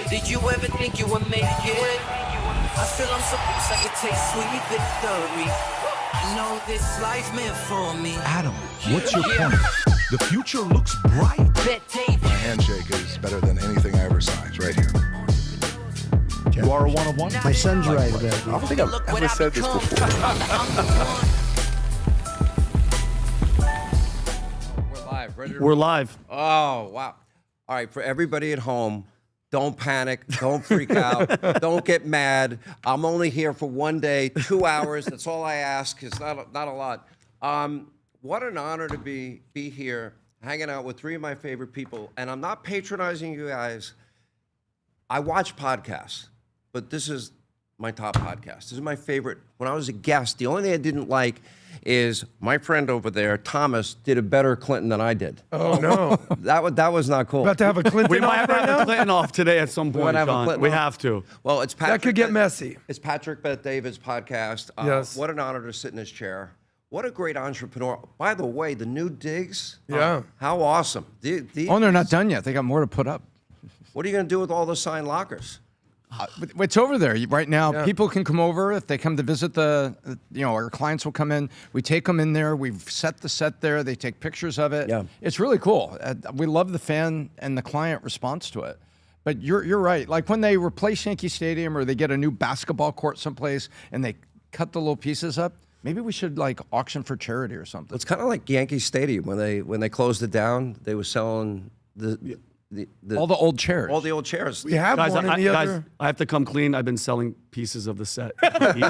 Did you ever think you would make it? I feel I'm so close I could taste sweet victory. I know this life meant for me. Adam, what's your point? The future looks bright. My handshake is better than anything I ever saw. It's right here. You are a one-of-one? My son's right about I don't think I've ever said this before. We're live. Ready to We're live. Oh, wow. All right, for everybody at home, don't panic. Don't freak out. Don't get mad. I'm only here for 1 day, 2 hours. That's all I ask. It's not a lot. What an honor to be here, hanging out with three of my favorite people. And I'm not patronizing you guys. I watch podcasts, but this is my top podcast. This is my favorite. When I was a guest, the only thing I didn't like is my friend over there, Thomas, did a better Clinton than I did. Oh, no. That was not cool. About to have a Clinton We might off have to right have now? a Clinton off today at some point, have a John. Clinton We off? have to. Well, it's Patrick. That could get messy. It's Patrick Bet-David's podcast. Yes. What an honor to sit in his chair. What a great entrepreneur. By the way, the new digs. Yeah. How awesome. Oh, they're not done yet. They got more to put up. What are you going to do with all the signed lockers? It's over there right now. Yeah. People can come over if they come to visit our clients will come in. We take them in there. We've set the set there. They take pictures of it. Yeah. It's really cool. We love the fan and the client response to it. But you're right. Like when they replace Yankee Stadium or they get a new basketball court someplace and they cut the little pieces up, maybe we should like auction for charity or something. It's kind of like Yankee Stadium when they closed it down. They were selling all the old chairs. all the old chairs. We have Guys, one in the guys, other. I have to come clean. I've been selling pieces of the set. Because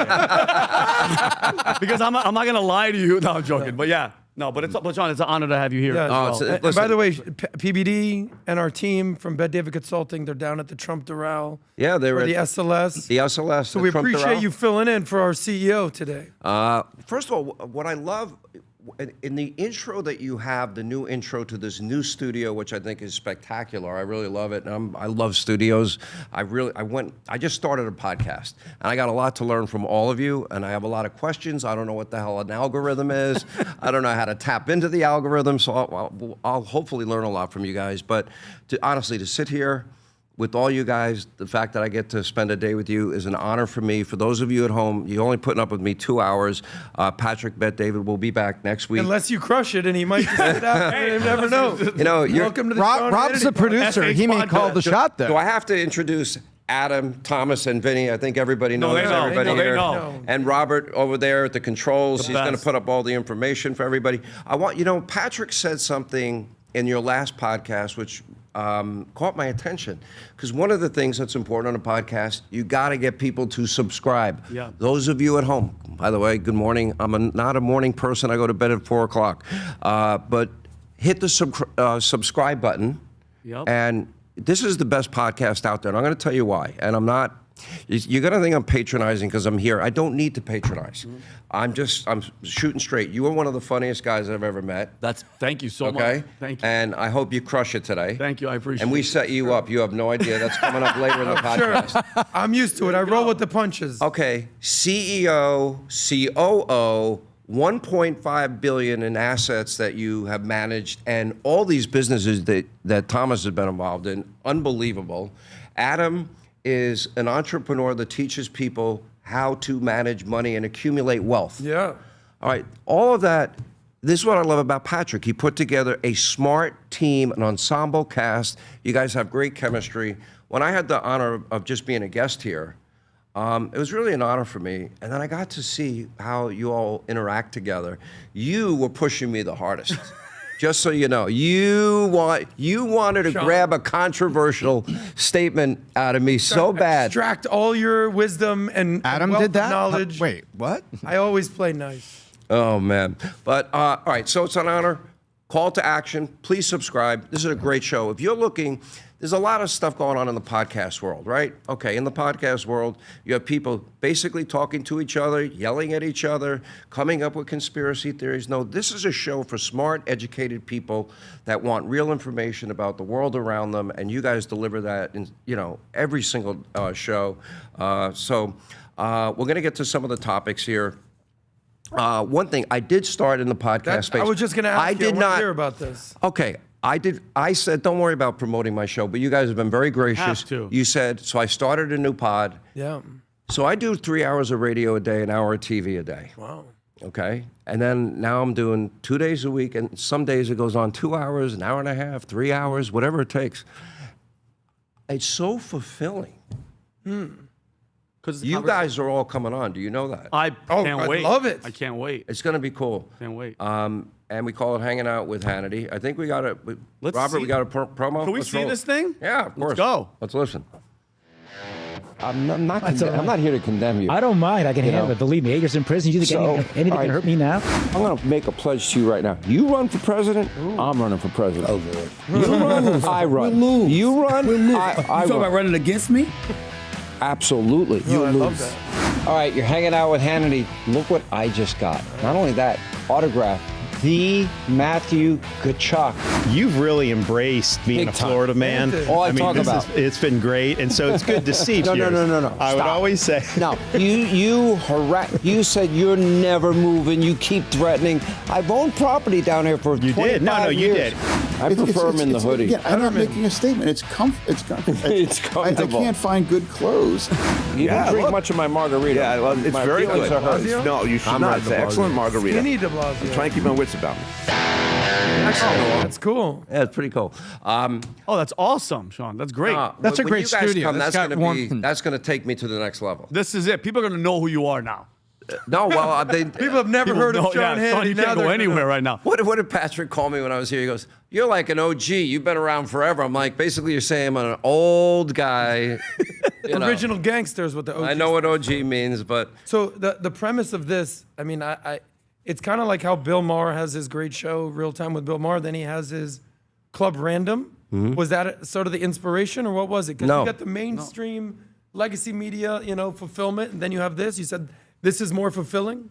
I'm not going to lie to you. No, I'm joking. But yeah. No, but John, it's an honor to have you here. Yeah. as Oh, well. it's And listen, by the way, PBD and our team from Bet-David Consulting, they're down at the Trump Doral Yeah, they were for the at SLS. the SLS. So we appreciate you filling in for our CEO today. First of all, what I love in the intro that you have, the new intro to this new studio, which I think is spectacular. I really love it. And I love studios. I just started a podcast, and I got a lot to learn from all of you, and I have a lot of questions. I don't know what the hell an algorithm is. I don't know how to tap into the algorithm, so I'll hopefully learn a lot from you guys. But honestly, to sit here with all you guys, the fact that I get to spend a day with you is an honor for me. For those of you at home, you're only putting up with me 2 hours. Patrick Bet-David will be back next week. Unless you crush it and he might just sit out. You never know. You know, Welcome to the Sean Rob's the Hannity producer. He may call the shot there. Do I have to introduce Adam, Thomas, and Vinny? I think everybody knows they know. everybody They here. know. And Robert over there at the controls. The He's going to best. put up all the information for everybody. Patrick said something in your last podcast, which caught my attention, because one of the things that's important on a podcast, you got to get people to subscribe. Yeah. Those of you at home, by the way, good morning. I'm not a morning person. I go to bed at 4 o'clock. But hit the subscribe button. Yep. And this is the best podcast out there. And I'm going to tell you why. And I'm not, you're going to think I'm patronizing because I'm here. I don't need to patronize. Mm-hmm. I'm shooting straight. You are one of the funniest guys I've ever met. Thank you so Okay? much. Thank you. And I hope you crush it today. Thank you. I appreciate And we it. set you up. You have no idea. That's coming up later in the podcast. Sure. I'm used to it. I roll with the punches. Okay, CEO, COO, 1.5 billion in assets that you have managed, and all these businesses that Thomas has been involved in. Unbelievable. Adam is an entrepreneur that teaches people how to manage money and accumulate wealth. Yeah. All right, all of that. This is what I love about Patrick. He put together a smart team, an ensemble cast. You guys have great chemistry. When I had the honor of just being a guest here, it was really an honor for me. And then I got to see how you all interact together. You were pushing me the hardest. Just so you know, you wanted to grab a controversial statement out of me so bad. Extract all your wisdom and Adam wealth did that? of knowledge. Wait, what? I always play nice. Oh, man. But, all right, so it's an honor. Call to action. Please subscribe. This is a great show. If you're looking, there's a lot of stuff going on in the podcast world, right? Okay, in the podcast world, you have people basically talking to each other, yelling at each other, coming up with conspiracy theories. No, this is a show for smart, educated people that want real information about the world around them, and you guys deliver that in, every single show. So we're going to get to some of the topics here. One thing, I did start in the podcast space. I was just going to ask you. I did want not to hear about this. Okay, I said, don't worry about promoting my show, but you guys have been very gracious. Have to. You said, so I started a new pod. Yeah. So I do 3 hours of radio a day, an hour of TV a day. Wow. Okay. And then now I'm doing 2 days a week, and some days it goes on 2 hours, an hour and a half, 3 hours, whatever it takes. It's so fulfilling. Because You guys are all coming on. Do you know that? I can't I wait. love it. I can't wait. It's going to be cool. Can't wait. And we call it Hanging Out with Hannity. I think we got a, Let's Robert, see. we got a promo? Can we Let's see roll it. this thing? Yeah, of course. Let's go. Let's listen. I'm not here to condemn you. I don't mind. I can handle it. Believe me, 8 years in prison. You think anything all right. can hurt me now? I'm going to make a pledge to you right now. You run for president, I'm running for president. Oh, good. You run, I run. We'll lose. You run, We'll lose. I You talking run. about running against me? Absolutely. I love that. All right, you're hanging out with Hannity. Look what I just got. Not only that, autograph. The Matthew Kachuk. You've really embraced being Big a time. Florida man. All I talk this about. it's been great, and so it's good to see. No. I would Stop. always say. No, you said you're never moving. You keep threatening. I've owned property down here for 25 did. No, you years. did. I prefer him in the hoodie. Again, I'm not making a statement. It's comfortable. It's comfortable. I can't find good clothes. You don't drink much of my margarita. Yeah, well, it's My very feelings good. are hurt. No, you should I'm not. not It's de an excellent Blasio. margarita. Skinny de Blasio. I'm trying to keep my wits about me. That's cool. Yeah, it's pretty cool. Oh, that's awesome, Sean. That's great. That's a when great you guys studio. Come, That's that's got going warmth. that's going to take me to the next level. This is it. People are going to know who you are now. No, well, People have never People heard know, of Sean yeah, Sean, Hannity. you Now can't they're go gonna anywhere know. right now. What did Patrick call me when I was here? He goes, "You're like an OG. You've been around forever." I'm like, basically, you're saying I'm an old guy. You know. Original gangsters with the OG. I know what OG means, but So the premise of this, I mean, it's kind of like how Bill Maher has his great show, Real Time with Bill Maher. Then he has his Club Random. Was that sort of the inspiration, or what was it? Because No. you got the mainstream legacy media, fulfillment, and then you have this. You said this is more fulfilling.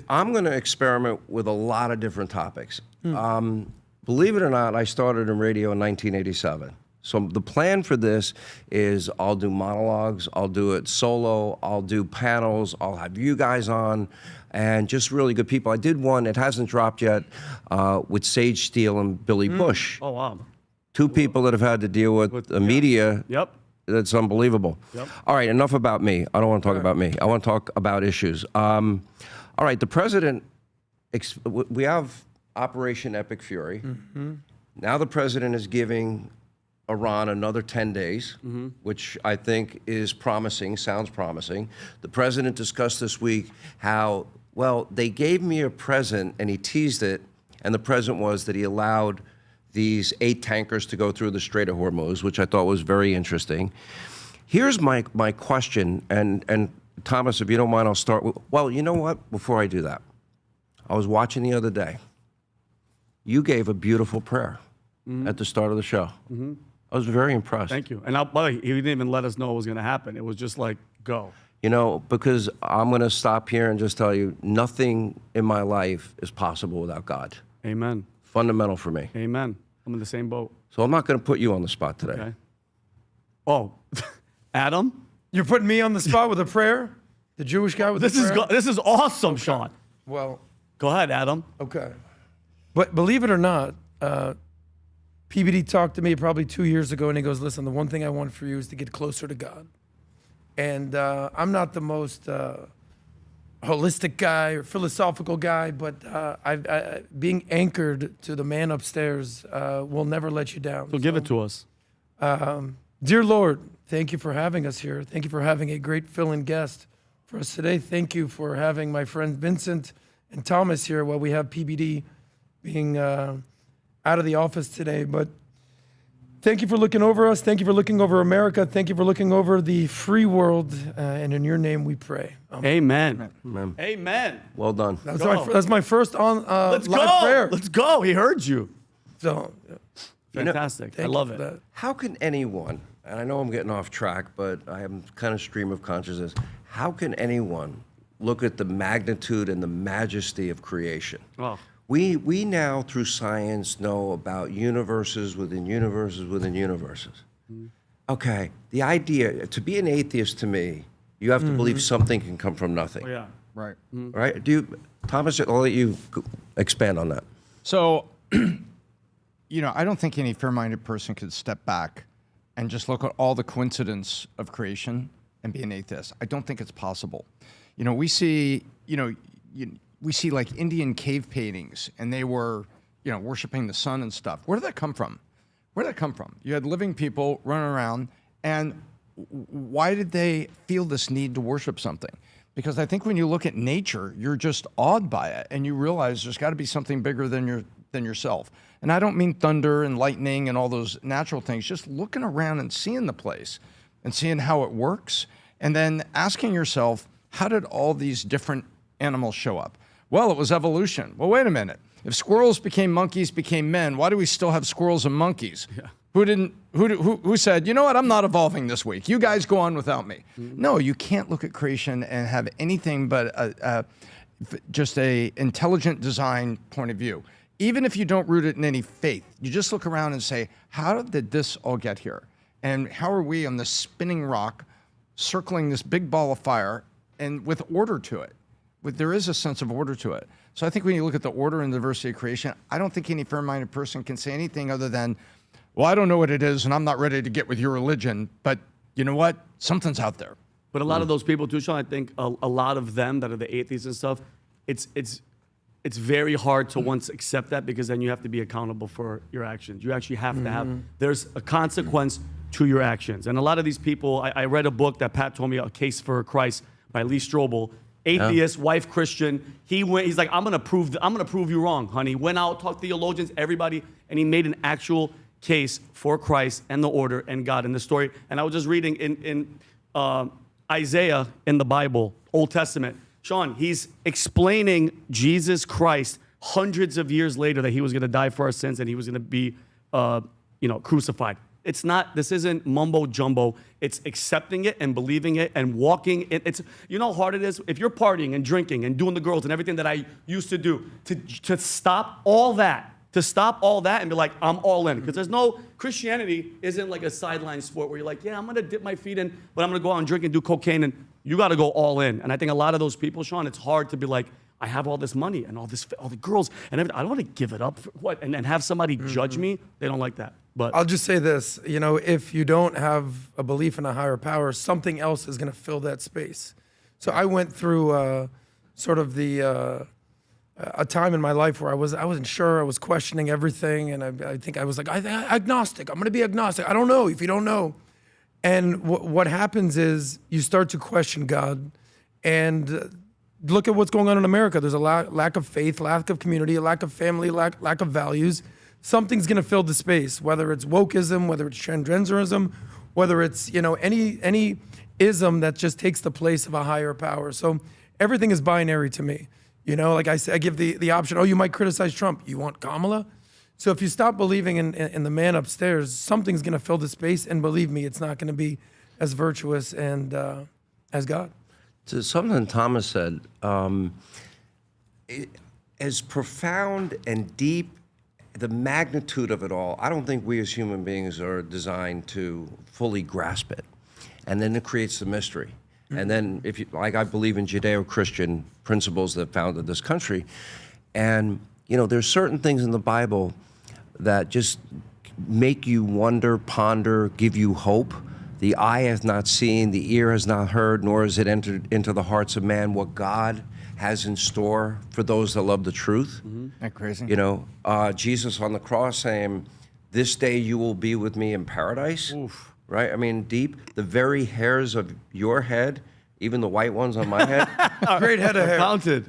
I'm going to experiment with a lot of different topics. Believe it or not, I started in radio in 1987. So the plan for this is I'll do monologues, I'll do it solo, I'll do panels, I'll have you guys on, and just really good people. I did one, it hasn't dropped yet, with Sage Steele and Billy Bush. Oh, wow. Two people that have had to deal with the media. Yep. That's unbelievable. Yep. All right, enough about me. I don't want to talk about me. I want to talk about issues. All right, the president, we have Operation Epic Fury. Now the president is giving Iran another 10 days, which I think is promising, sounds promising. The president discussed this week how, well, they gave me a present, and he teased it, and the present was that he allowed these 8 tankers to go through the Strait of Hormuz, which I thought was very interesting. Here's my question, and Thomas, if you don't mind, I'll start with, well, you know what? Before I do that, I was watching the other day. You gave a beautiful prayer at the start of the show. I was very impressed. Thank you. And by the way, he didn't even let us know what was going to happen. It was just like, go. You know, because I'm going to stop here and just tell you, nothing in my life is possible without God. Amen. Fundamental for me. Amen. I'm in the same boat. So I'm not going to put you on the spot today. Okay. Oh, Adam? You're putting me on the spot with a prayer? The Jewish guy with This the is prayer? this is awesome, Sean. Well, Go ahead, Adam. okay. But believe it or not, PBD talked to me probably 2 years ago, and he goes, listen, the one thing I want for you is to get closer to God. And I'm not the most holistic guy or philosophical guy, but being anchored to the man upstairs will never let you down. So give it to us. Dear Lord, thank you for having us here. Thank you for having a great fill-in guest for us today. Thank you for having my friend Vincent and Thomas here while we have PBD being out of the office today. But thank you for looking over us. Thank you for looking over America. Thank you for looking over the free world. And in your name we pray. Amen. Amen. Amen. Well done. That's my first Let's live go. prayer. Let's go. He heard you. So, Fantastic. I thank love you it. for that. How can anyone, and I know I'm getting off track, but I am kind of stream of consciousness, how can anyone look at the magnitude and the majesty of creation? Oh. We now, through science, know about universes within universes within universes. Okay, the idea, to be an atheist to me, you have to believe something can come from nothing. Oh, yeah. Right. Right? Thomas, I'll let you expand on that. So I don't think any fair-minded person could step back and just look at all the coincidence of creation and be an atheist. I don't think it's possible. We see, we see like Indian cave paintings, and they were, worshiping the sun and stuff. Where did that come from? You had living people running around, and why did they feel this need to worship something? Because I think when you look at nature, you're just awed by it, and you realize there's got to be something bigger than yourself. And I don't mean thunder and lightning and all those natural things, just looking around and seeing the place and seeing how it works, and then asking yourself, how did all these different animals show up? Well, it was evolution. Well, wait a minute. If squirrels became monkeys, became men, why do we still have squirrels and monkeys? Yeah. Who said, you know what, I'm not evolving this week. You guys go on without me. Mm-hmm. No, you can't look at creation and have anything but just a intelligent design point of view. Even if you don't root it in any faith, you just look around and say, how did this all get here? And how are we on this spinning rock circling this big ball of fire and with order to it? There is a sense of order to it. So I think when you look at the order and diversity of creation, I don't think any fair-minded person can say anything other than, well, I don't know what it is, and I'm not ready to get with your religion, but you know what? Something's out there. But a lot of those people too, Sean, I think a lot of them that are the atheists and stuff, it's very hard to once accept that, because then you have to be accountable for your actions. You actually have to have, there's a consequence to your actions. And a lot of these people, I read a book that Pat told me, A Case for Christ by Lee Strobel. Atheist, wife Christian. He's like, I'm gonna prove you wrong, honey. Went out, talked to theologians, everybody, and he made an actual case for Christ and the order and God in the story. And I was just reading in Isaiah in the Bible, Old Testament. Sean, he's explaining Jesus Christ hundreds of years later that he was gonna die for our sins and he was gonna be crucified. This isn't mumbo jumbo. It's accepting it and believing it and walking it. You know how hard it is? If you're partying and drinking and doing the girls and everything that I used to do, to stop all that, and be like, I'm all in. Because Christianity isn't like a sideline sport where you're like, yeah, I'm gonna dip my feet in, but I'm gonna go out and drink and do cocaine, and you gotta go all in. And I think a lot of those people, Sean, it's hard to be like, I have all this money and all the girls and everything. I don't want to give it up for what, and then have somebody judge me. They don't like that. But I'll just say this, if you don't have a belief in a higher power, something else is going to fill that space. So I went through a time in my life where I wasn't sure. I was questioning everything, and I think I was like, agnostic. I'm going to be agnostic. I don't know if you don't know. And what happens is you start to question God, and look at what's going on in America. There's a lack of faith, lack of community, a lack of family, lack of values. Something's going to fill the space, whether it's wokeism, whether it's transgenderism, whether it's any ism that just takes the place of a higher power. So everything is binary to me. Like I say, I give the option. Oh, you might criticize Trump. You want Kamala? So if you stop believing in the man upstairs, something's going to fill the space, and believe me, it's not going to be as virtuous and as God. To something Thomas said, as profound and deep, the magnitude of it all, I don't think we as human beings are designed to fully grasp it. And then it creates the mystery. And then I believe in Judeo-Christian principles that founded this country. And, there's certain things in the Bible that just make you wonder, ponder, give you hope. The eye has not seen, the ear has not heard, nor has it entered into the hearts of man what God has in store for those that love the truth. Isn't that crazy? Jesus on the cross saying, this day you will be with me in paradise. Oof. Right? I mean, deep. The very hairs of your head, even the white ones on my head. Great head of hair.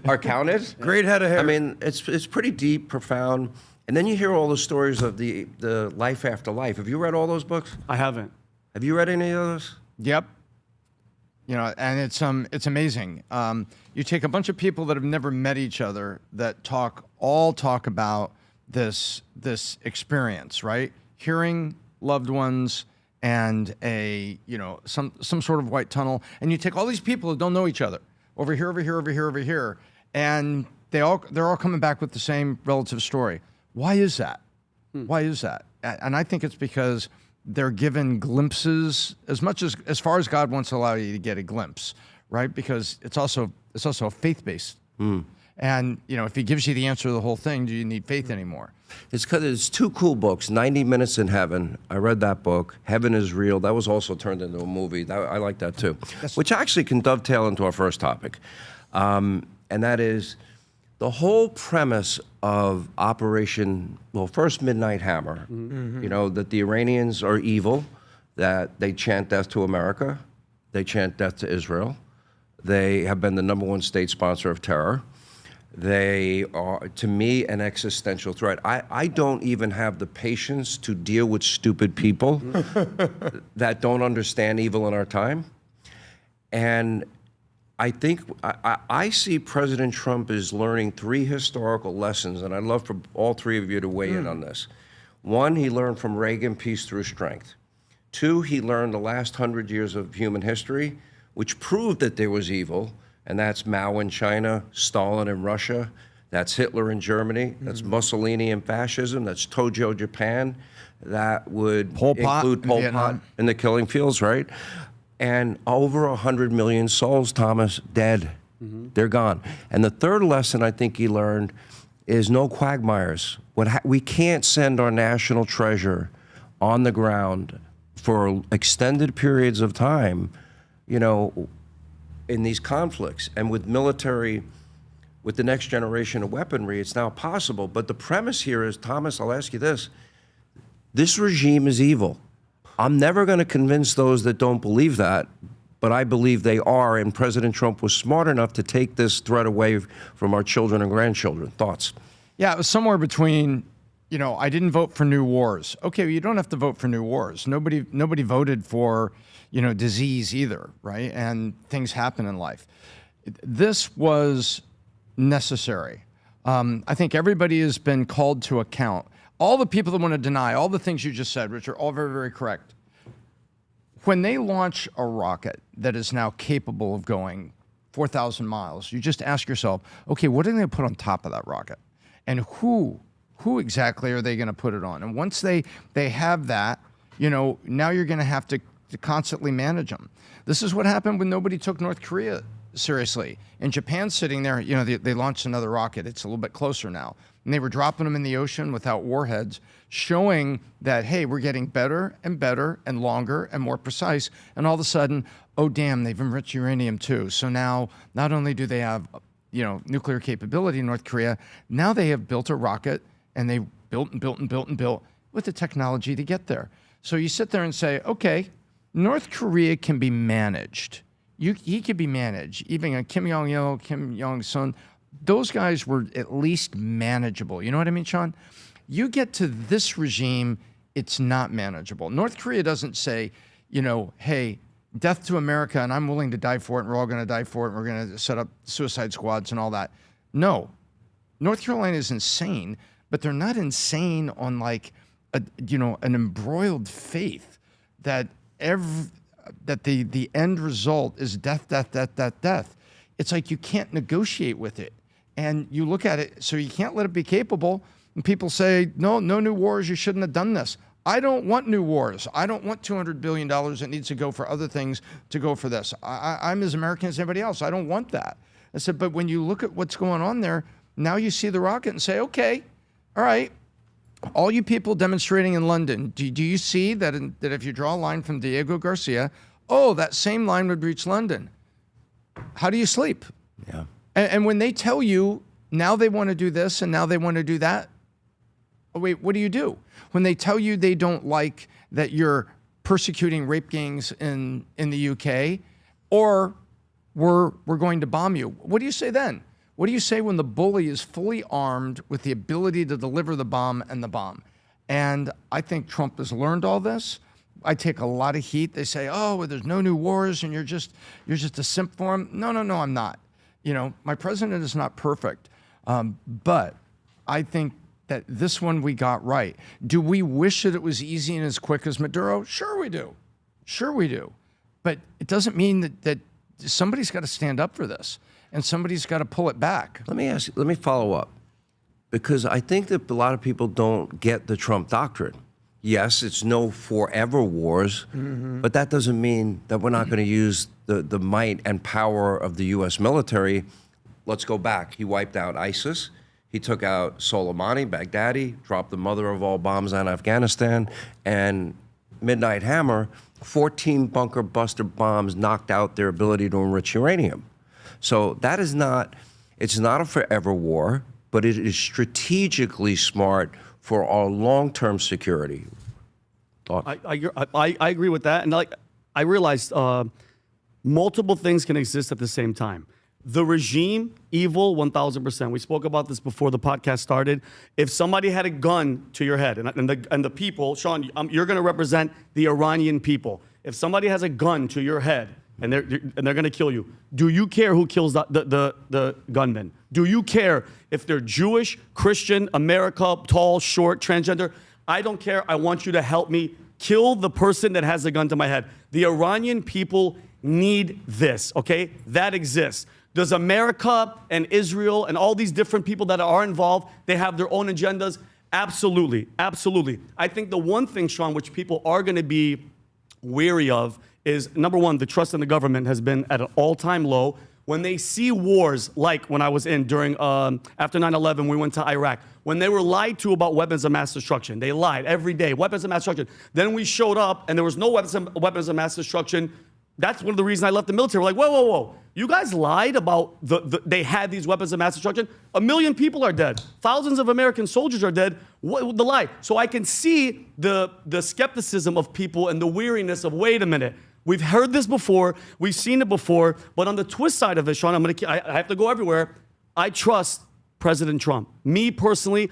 Are counted. Great head of hair. I mean, it's pretty deep, profound. And then you hear all the stories of the life after life. Have you read all those books? I haven't. Have you read any of those? Yep. And it's amazing. You take a bunch of people that have never met each other that all talk about this experience, right? Hearing loved ones and some sort of white tunnel, and you take all these people who don't know each other over here, and they're all coming back with the same relative story. Why is that? Why is that? And I think it's because they're given glimpses as far as God wants to allow you to get a glimpse, right? Because it's also faith-based. And if he gives you the answer to the whole thing, do you need faith anymore? It's because it's two cool books. 90 Minutes in Heaven. I read that book. Heaven is Real. That was also turned into a movie. I like that too, which actually can dovetail into our first topic, and that is the whole premise of Operation. Well, first Midnight Hammer. You know that the Iranians are evil, that they chant death to America, they chant death to Israel. They have been the #1 state sponsor of terror. They are, to me, an existential threat. I don't even have the patience to deal with stupid people that don't understand evil in our time. And I think I see President Trump as learning 3 historical lessons, and I'd love for all 3 of you to weigh in on this. 1, he learned from Reagan, peace through strength. 2, he learned the last 100 years of human history, which proved that there was evil, and that's Mao in China, Stalin in Russia, that's Hitler in Germany, that's Mussolini in fascism, that's Tojo Japan, that would include Pol Pot in the killing fields, right? And over 100 million souls, Thomas, dead. They're gone. And the 3rd lesson I think he learned is no quagmires. We can't send our national treasure on the ground for extended periods of time, you know, in these conflicts. And with military, with the next generation of weaponry, it's now possible. But the premise here is, Thomas, I'll ask you this. This regime is evil. I'm never going to convince those that don't believe that, but I believe they are, and President Trump was smart enough to take this threat away from our children and grandchildren. Thoughts? Yeah, it was somewhere between, you know, I didn't vote for new wars. Okay, well, you don't have to vote for new wars. Nobody voted for, you know, disease either, right? And things happen in life. This was necessary. I think everybody has been called to account. All the people that want to deny all the things you just said, which are all very, very correct. When they launch a rocket that is now capable of going 4,000 miles, you just ask yourself, okay, what are they going to put on top of that rocket? And who exactly are they going to put it on? And once they have that, you know, now you're going to have to constantly manage them. This is what happened when nobody took North Korea seriously. And Japan's sitting there, you know, they launched another rocket. It's a little bit closer now. And they were dropping them in the ocean without warheads, showing that, hey, we're getting better and better and longer and more precise. And all of a sudden, oh, damn, they've enriched uranium too. So now not only do they have, you know, nuclear capability in North Korea, now they have built a rocket, and they built and built and built and built with the technology to get there. So you sit there and say, okay, North Korea can be managed. He could be managed. Even Kim Jong-il, Kim Jong-sun, those guys were at least manageable. You know what I mean, Sean? You get to this regime, it's not manageable. North Korea doesn't say, you know, hey, death to America, and I'm willing to die for it, and we're all going to die for it, and we're going to set up suicide squads and all that. No. North Carolina is insane, but they're not insane on like, an embroiled faith that the end result is death, death, death, death, death. It's like you can't negotiate with it. And you look at it, so you can't let it be capable. And people say, no new wars, you shouldn't have done this. I don't want new wars. I don't want $200 billion that needs to go for other things to go for this. I'm as American as anybody else. I don't want that. I said, but when you look at what's going on there, now you see the rocket and say, okay, all right, all you people demonstrating in London, do you see that if you draw a line from Diego Garcia, oh, that same line would reach London? How do you sleep? Yeah. And when they tell you now they want to do this and now they want to do that, oh, wait, what do you do? When they tell you they don't like that you're persecuting rape gangs in the UK, or we're going to bomb you, what do you say then? What do you say when the bully is fully armed with the ability to deliver the bomb and the bomb? And I think Trump has learned all this. I take a lot of heat. They say, oh, well, there's no new wars and you're just a simp for him. No, I'm not. You know, my president is not perfect. But I think that this one we got right. Do we wish that it was easy and as quick as Maduro? Sure we do. Sure we do. But it doesn't mean that somebody's got to stand up for this. And somebody's got to pull it back. Let me follow up, because I think that a lot of people don't get the Trump doctrine. Yes, it's no forever wars, but that doesn't mean that we're not going to use the might and power of the U.S. military. Let's go back. He wiped out ISIS. He took out Soleimani, Baghdadi, dropped the mother of all bombs on Afghanistan, and Midnight Hammer, 14 bunker buster bombs knocked out their ability to enrich uranium. So that is not, it's not a forever war, but it is strategically smart for our long-term security. I agree with that. And I realized multiple things can exist at the same time. The regime, evil, 1,000%. We spoke about this before the podcast started. If somebody had a gun to your head, and the people, Sean, you're going to represent the Iranian people. If somebody has a gun to your head and they're going to kill you, do you care who kills the gunman? Do you care if they're Jewish, Christian, America, tall, short, transgender? I don't care. I want you to help me kill the person that has a gun to my head. The Iranian people need this, okay? That exists. Does America and Israel and all these different people that are involved, they have their own agendas? Absolutely, absolutely. I think the one thing, Sean, which people are going to be wary of is, number one, the trust in the government has been at an all-time low. When they see wars, like when I was during, after 9/11, we went to Iraq, when they were lied to about weapons of mass destruction, they lied every day, weapons of mass destruction. Then we showed up and there was no weapons of mass destruction. That's one of the reasons I left the military. We're like, whoa, whoa, whoa. You guys lied about they had these weapons of mass destruction. 1 million people are dead. Thousands of American soldiers are dead. What, the lie. So I can see the skepticism of people and the weariness of, wait a minute. We've heard this before. We've seen it before. But on the twist side of it, Sean, I have to go everywhere. I trust President Trump. Me personally,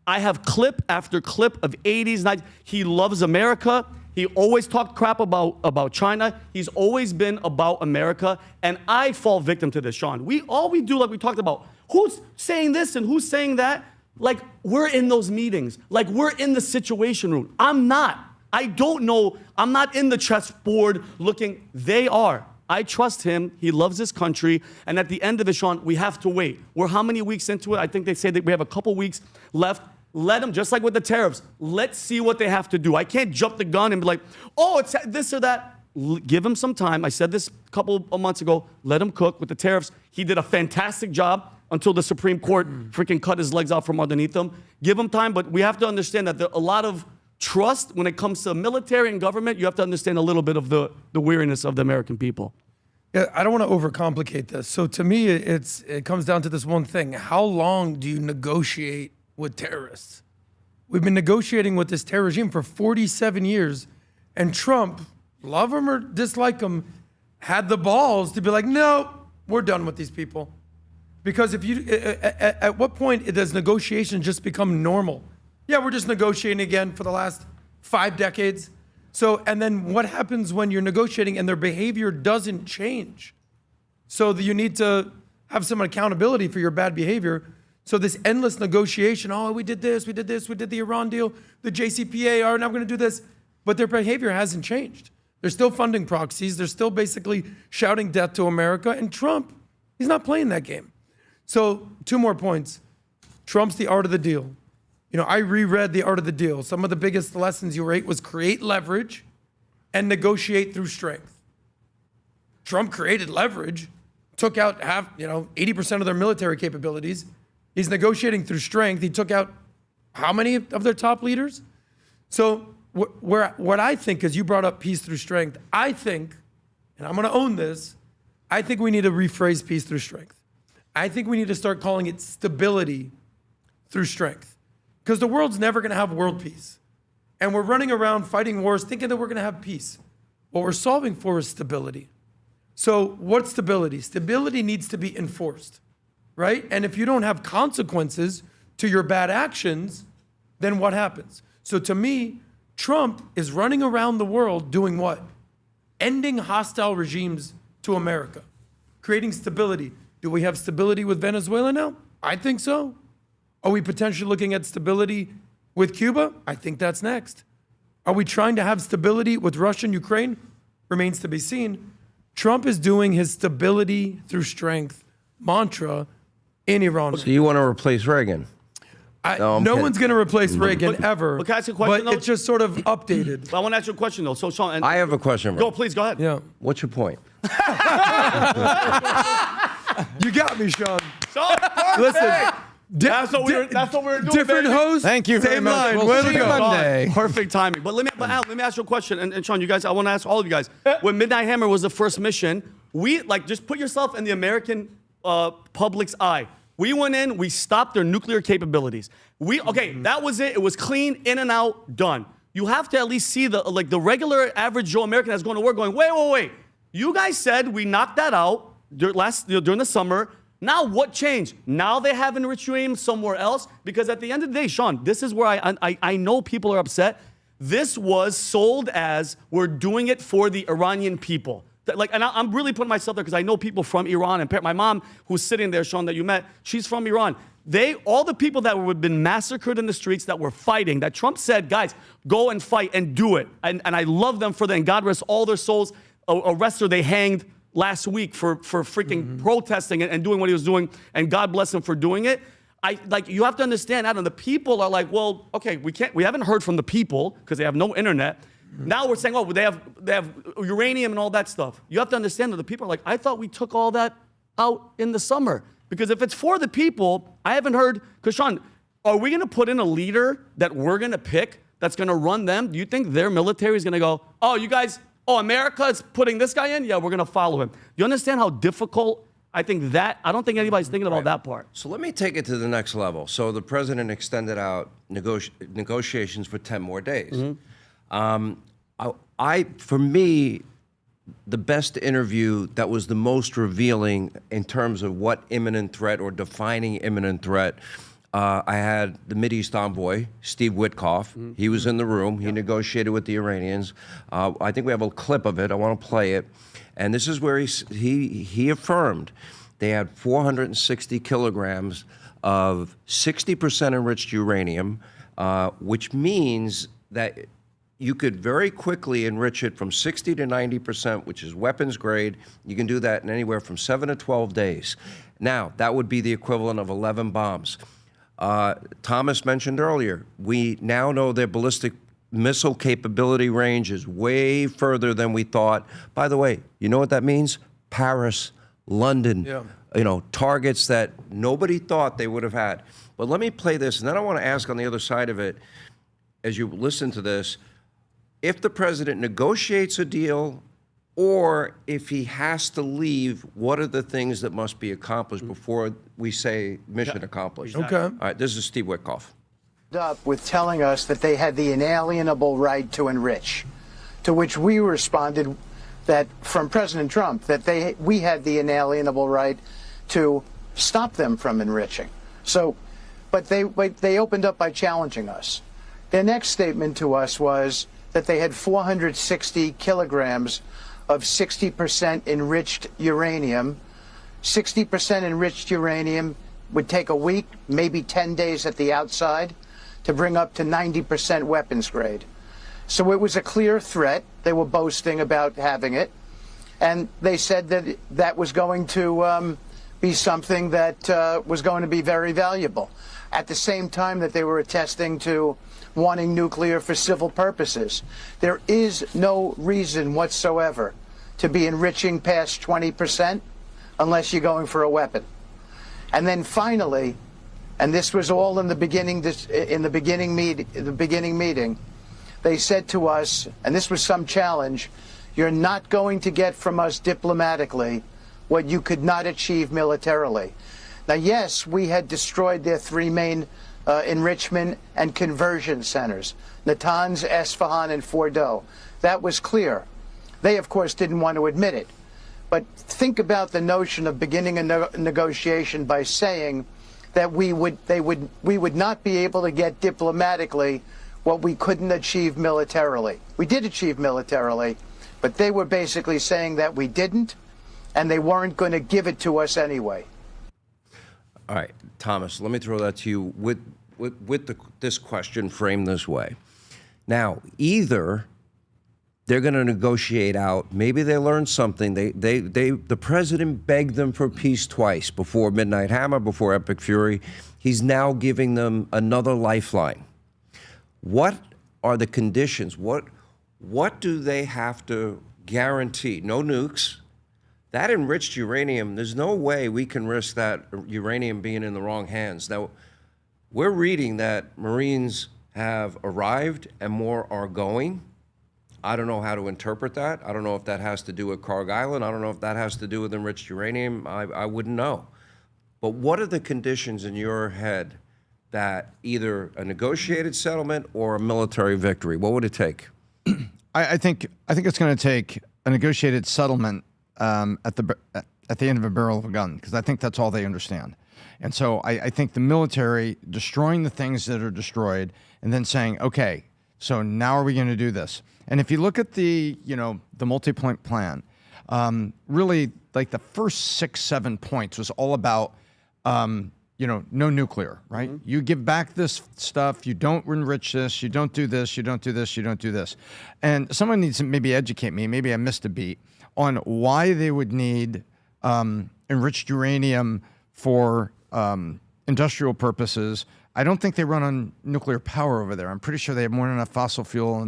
I have clip after clip of 80s, 90s. He loves America. He always talked crap about China. He's always been about America. And I fall victim to this, Sean. All we do, like we talked about, who's saying this and who's saying that? Like, we're in those meetings. Like, we're in the situation room. I'm not. I don't know. I'm not in the chessboard looking. They are. I trust him. He loves this country. And at the end of it, Sean, we have to wait. We're how many weeks into it? I think they say that we have a couple weeks left. Let them, just like with the tariffs, let's see what they have to do. I can't jump the gun and be like, oh, it's this or that. Give him some time. I said this a couple of months ago. Let him cook with the tariffs. He did a fantastic job until the Supreme Court freaking cut his legs out from underneath him. Give him time, but we have to understand that there are a lot of trust when it comes to military and government. You have to understand a little bit of the weariness of the American people. Yeah, I don't want to overcomplicate this. So to me, it comes down to this one thing. How long do you negotiate with terrorists? We've been negotiating with this terror regime for 47 years, and Trump, love him or dislike him, had the balls to be like, no, we're done with these people. Because if you, at what point does negotiation just become normal? Yeah, we're just negotiating again for the last 5 decades. So, and then what happens when you're negotiating and their behavior doesn't change? So you need to have some accountability for your bad behavior. So this endless negotiation, oh, we did this, we did the Iran deal, the JCPA, all right, now we're gonna do this. But their behavior hasn't changed. They're still funding proxies. They're still basically shouting death to America. And Trump, he's not playing that game. So 2 more points. Trump's the art of the deal. You know, I reread The Art of the Deal. Some of the biggest lessons you rate was create leverage and negotiate through strength. Trump created leverage, took out 80% of their military capabilities. He's negotiating through strength. He took out how many of their top leaders? So what I think, because you brought up peace through strength, I think, and I'm going to own this, I think we need to rephrase peace through strength. I think we need to start calling it stability through strength. Because the world's never going to have world peace. And we're running around fighting wars thinking that we're going to have peace. What we're solving for is stability. So what's stability? Stability needs to be enforced, right? And if you don't have consequences to your bad actions, then what happens? So to me, Trump is running around the world doing what? Ending hostile regimes to America, creating stability. Do we have stability with Venezuela now? I think so. Are we potentially looking at stability with Cuba? I think that's next. Are we trying to have stability with Russia and Ukraine? Remains to be seen. Trump is doing his stability through strength mantra in Iran. So you want to replace Reagan? No one's going to replace Reagan ever. Can I ask you a question, but it's just sort of updated. I want to ask you a question, though. So, Sean, I have a question. Go, please, go ahead. Yeah. What's your point? You got me, Sean. Sean, Listen, That's what we were doing. Different baby. host. Thank you very Same much. line. We'll Way see to you go. Monday. Perfect timing. But Al, let me ask you a question. And Sean, you guys, I want to ask all of you guys. When Midnight Hammer was the first mission, just put yourself in the American public's eye. We went in, we stopped their nuclear capabilities. That was it. It was clean, in and out, done. You have to at least see the regular average Joe American that's going to work going, wait. You guys said we knocked that out during the summer. Now what changed? Now they have enriched uranium somewhere else? Because at the end of the day, Sean, this is where I know people are upset. This was sold as we're doing it for the Iranian people. And I'm really putting myself there because I know people from Iran. And my mom, who's sitting there, Sean, that you met, she's from Iran. All the people that were been massacred in the streets, that were fighting, that Trump said, guys, go and fight and do it. And I love them for that. And God rest all their souls. A wrestler they hanged last week for freaking protesting and doing what he was doing. And God bless him for doing it. You have to understand, Adam, the people are like, well, okay, we haven't heard from the people because they have no internet. Now we're saying, they have uranium and all that stuff. You have to understand that the people are like, I thought we took all that out in the summer. Because if it's for the people, I haven't heard, because Sean, are we going to put in a leader that we're going to pick that's going to run them? Do you think their military is going to go, America is putting this guy in? Yeah, we're going to follow him. You understand how difficult I don't think anybody's thinking about that part. So let me take it to the next level. So the president extended out negotiations for 10 more days. For me, the best interview that was the most revealing in terms of what imminent threat or defining imminent threat, I had the Mideast envoy, Steve Witkoff. He was in the room. He negotiated with the Iranians. I think we have a clip of it. I want to play it. And this is where he affirmed they had 460 kilograms of 60% enriched uranium, which means that you could very quickly enrich it from 60 to 90%, which is weapons grade. You can do that in anywhere from 7 to 12 days. Now, that would be the equivalent of 11 bombs. Thomas mentioned earlier, we now know their ballistic missile capability range is way further than we thought. By the way, you know what that means? Paris, London, targets that nobody thought they would have had. But let me play this, and then I want to ask on the other side of it, as you listen to this, if the president negotiates a deal or if he has to leave, what are the things that must be accomplished before we say mission accomplished? Okay. All right, this is Steve Witkoff. Up with telling us that they had the inalienable right to enrich, to which we responded that from President Trump that we had the inalienable right to stop them from enriching. So, but they opened up by challenging us. Their next statement to us was that they had 460 kilograms of 60% enriched uranium. 60% enriched uranium would take a week, maybe 10 days at the outside, to bring up to 90% weapons grade. So it was a clear threat. They were boasting about having it. And they said that that was going to be something that was going to be very valuable. At the same time that they were attesting to wanting nuclear for civil purposes. There is no reason whatsoever to be enriching past 20% unless you're going for a weapon. And then finally, and this was all in the beginning meeting, they said to us, and this was some challenge, you're not going to get from us diplomatically what you could not achieve militarily. Now, yes, we had destroyed their three main enrichment and conversion centers, Natanz, Esfahan, and Fordow. That was clear. They, of course, didn't want to admit it. But think about the notion of beginning a negotiation by saying that we would not be able to get diplomatically what we couldn't achieve militarily. We did achieve militarily, but they were basically saying that we didn't, and they weren't going to give it to us anyway. All right, Thomas, let me throw that to you with this question framed this way. Now, either they're going to negotiate out, maybe they learned something. The president begged them for peace twice, before Midnight Hammer, before Epic Fury. He's now giving them another lifeline. What are the conditions? What do they have to guarantee? No nukes, that enriched uranium, there's no way we can risk that uranium being in the wrong hands. Now, we're reading that Marines have arrived and more are going. I don't know how to interpret that. I don't know if that has to do with Carg Island. I don't know if that has to do with enriched uranium. I wouldn't know. But what are the conditions in your head that either a negotiated settlement or a military victory? What would it take? I think it's going to take a negotiated settlement at the end of a barrel of a gun, because I think that's all they understand. And so I think the military destroying the things that are destroyed and then saying, okay, so now are we going to do this? And if you look at the multi-point plan, really like the first 6, 7 points was all about, no nuclear, right? Mm-hmm. You give back this stuff, you don't enrich this, you don't do this, you don't do this, you don't do this. And someone needs to maybe educate me, maybe I missed a beat, on why they would need enriched uranium for industrial purposes. I don't think they run on nuclear power over there. I'm pretty sure they have more than enough fossil fuel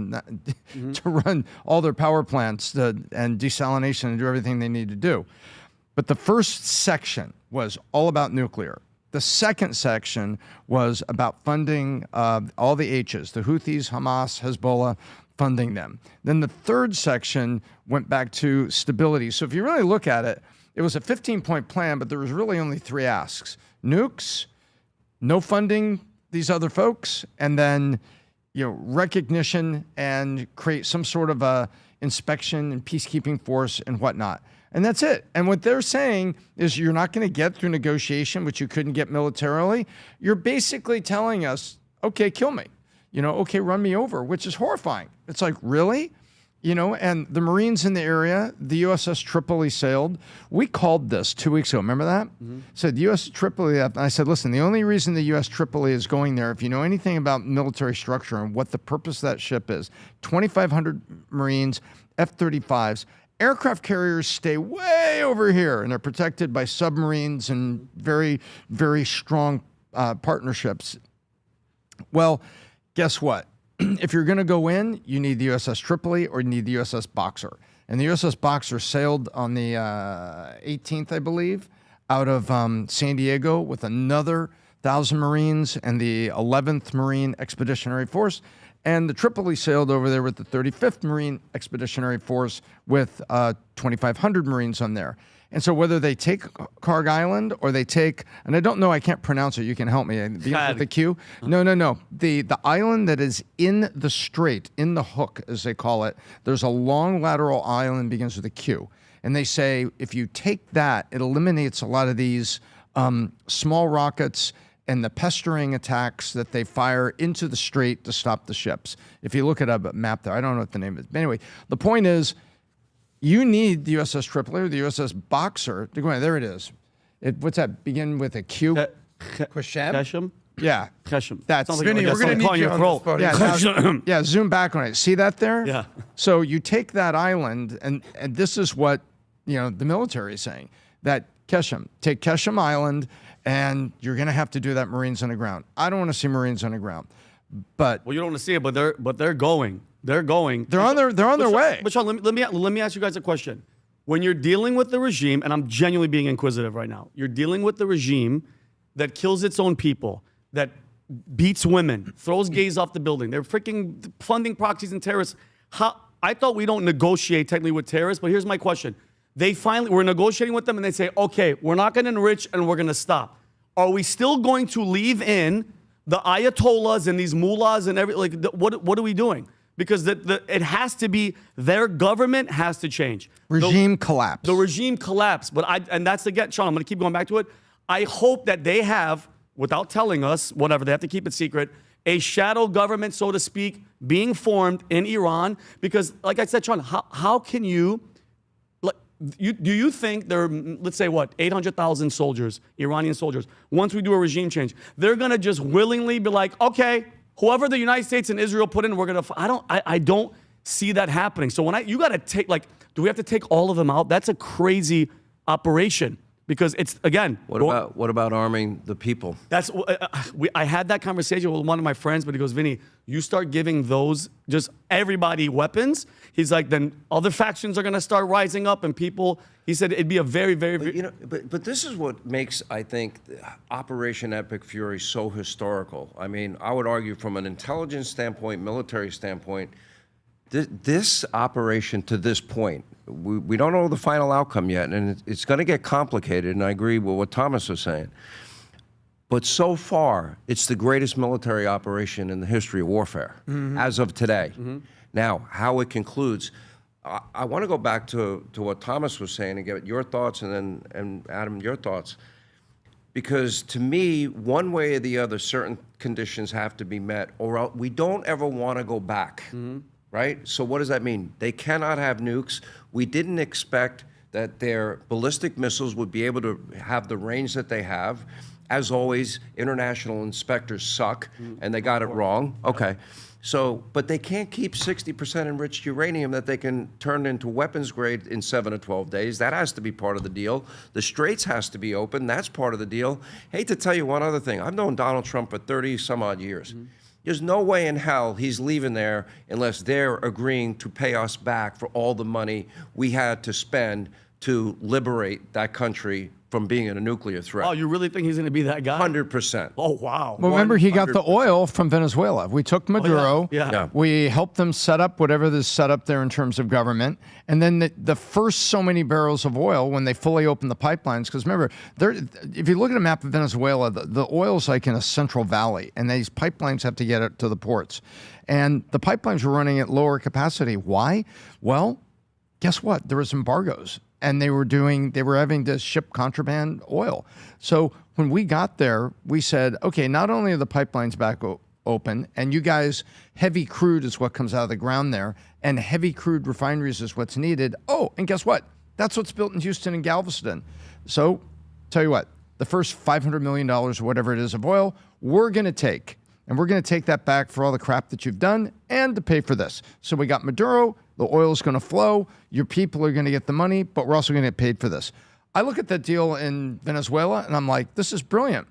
to run all their power plants and desalination and do everything they need to do. But the first section was all about nuclear. The second section was about funding all the H's, the Houthis, Hamas, Hezbollah, funding them. Then the third section went back to stability. So if you really look at it, it was a 15-point plan, but there was really only 3 asks. Nukes, no funding these other folks, and then recognition and create some sort of a inspection and peacekeeping force and whatnot. And that's it. And what they're saying is you're not going to get through negotiation, which you couldn't get militarily. You're basically telling us, okay, kill me. Okay, run me over, which is horrifying. It's like, really? And the Marines in the area, the USS Tripoli sailed. We called this 2 weeks ago. Remember that? Mm-hmm. Said USS Tripoli. And I said, listen, the only reason the US Tripoli is going there, if you know anything about military structure and what the purpose of that ship is, 2,500 Marines, F-35s, aircraft carriers stay way over here, and they're protected by submarines and very, very strong partnerships. Well, guess what? If you're going to go in, you need the USS Tripoli or you need the USS Boxer. And the USS Boxer sailed on the 18th, I believe, out of San Diego with another 1,000 Marines and the 11th Marine Expeditionary Force. And the Tripoli sailed over there with the 35th Marine Expeditionary Force with 2,500 Marines on there. And so whether they take Carg Island or they take, and I don't know, I can't pronounce it, you can help me, with the Q? No. The island that is in the strait, in the hook, as they call it, there's a long lateral island, begins with a Q. And they say, if you take that, it eliminates a lot of these small rockets and the pestering attacks that they fire into the strait to stop the ships. If you look at a map there, I don't know what the name is. But anyway, the point is, you need the USS Tripoli or the USS Boxer to go in. There it is. What's that? Begin with a Q? Keshem? Yeah. Keshem. That's Vinny, we're going to need you on this, buddy. Yeah, zoom back on it. See that there? Yeah. So you take that island, and this is what the military is saying, that Keshem, take Keshem Island, and you're going to have to do that Marines on the ground. I don't want to see Marines on the ground. But well, you don't want to see it, but they're going. They're going. They're on their way. But Sean, let me ask you guys a question. When you're dealing with the regime, and I'm genuinely being inquisitive right now, you're dealing with the regime that kills its own people, that beats women, throws gays off the building. They're freaking funding proxies and terrorists. I thought we don't negotiate technically with terrorists, but here's my question. We're negotiating with them and they say, okay, we're not going to enrich and we're going to stop. Are we still going to leave in the ayatollahs and these mullahs and what are we doing? Because it has to be, their government has to change. Regime collapse. The regime collapse. And that's again, Sean, I'm going to keep going back to it. I hope that they have, without telling us, whatever, they have to keep it secret, a shadow government, so to speak, being formed in Iran. Because like I said, Sean, how can you, do you think there are, let's say 800,000 soldiers, Iranian soldiers, once we do a regime change, they're going to just willingly be like, okay, whoever the United States and Israel put in, we're going to, I don't see that happening. So you got to take, do we have to take all of them out? That's a crazy operation. Because it's, again, What about arming the people? that's I had that conversation with one of my friends, but he goes, Vinny, you start giving those just everybody weapons. He's like, then other factions are going to start rising up, and people. He said it'd be a very, very. But this is what makes, I think, Operation Epic Fury so historical. I mean, I would argue from an intelligence standpoint, military standpoint, this operation to this point, we don't know the final outcome yet, and it's going to get complicated, and I agree with what Thomas was saying. But so far, it's the greatest military operation in the history of warfare, as of today. Now, how it concludes, I want to go back to what Thomas was saying and get your thoughts, and Adam, your thoughts. Because to me, one way or the other, certain conditions have to be met, or else we don't ever want to go back. Right? So what does that mean? They cannot have nukes. We didn't expect that their ballistic missiles would be able to have the range that they have. As always, international inspectors suck, and they got it wrong. Okay. So, but they can't keep 60% enriched uranium that they can turn into weapons grade in 7 to 12 days. That has to be part of the deal. The Straits has to be open. That's part of the deal. Hate to tell you one other thing. I've known Donald Trump for 30 some odd years. There's no way in hell he's leaving there unless they're agreeing to pay us back for all the money we had to spend to liberate that country from being in a nuclear threat. Oh, you really think he's going to be that guy? 100%. Oh, wow. Well, remember, he got the oil from Venezuela. We took Maduro. Yeah. We helped them set up whatever is set up there in terms of government. And then the first so many barrels of oil, when they fully opened the pipelines, because remember, if you look at a map of Venezuela, the oil's like in a central valley, and these pipelines have to get it to the ports. And the pipelines were running at lower capacity. Why? Well, guess what? There was embargoes. And they were having to ship contraband oil. So when we got there, we said, okay, not only are the pipelines back open, and you guys, heavy crude is what comes out of the ground there, and heavy crude refineries is what's needed. Oh, and guess what? That's what's built in Houston and Galveston. So tell you what, the first $500 million or whatever it is of oil, we're going to take. And we're going to take that back for all the crap that you've done and to pay for this. So we got Maduro. The oil's going to flow. Your people are going to get the money, but we're also going to get paid for this. I look at that deal in Venezuela, and I'm like, this is brilliant.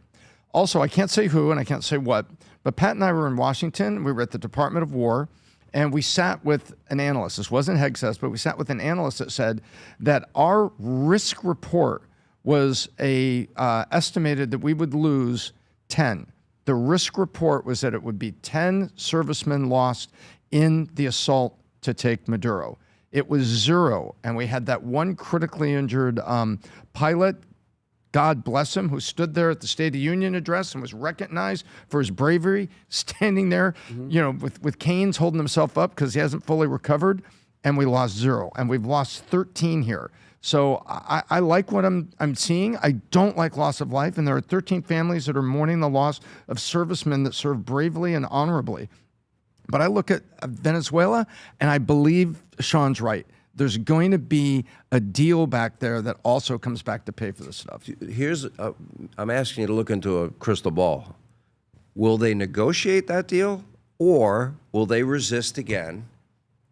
Also, I can't say who and I can't say what, but Pat and I were in Washington. We were at the Department of War, and we sat with an analyst. This wasn't Hegseth, but we sat with an analyst that said that our risk report was estimated that we would lose 10. The risk report was that it would be 10 servicemen lost in the assault to take Maduro. It was 0, and we had that one critically injured pilot, God bless him, who stood there at the State of the Union address and was recognized for his bravery, standing there, with canes holding himself up because he hasn't fully recovered, and we lost 0, and we've lost 13 here. So I like what I'm seeing. I don't like loss of life, and there are 13 families that are mourning the loss of servicemen that served bravely and honorably. But I look at Venezuela, and I believe Sean's right. There's going to be a deal back there that also comes back to pay for this stuff. I'm asking you to look into a crystal ball. Will they negotiate that deal, or will they resist again?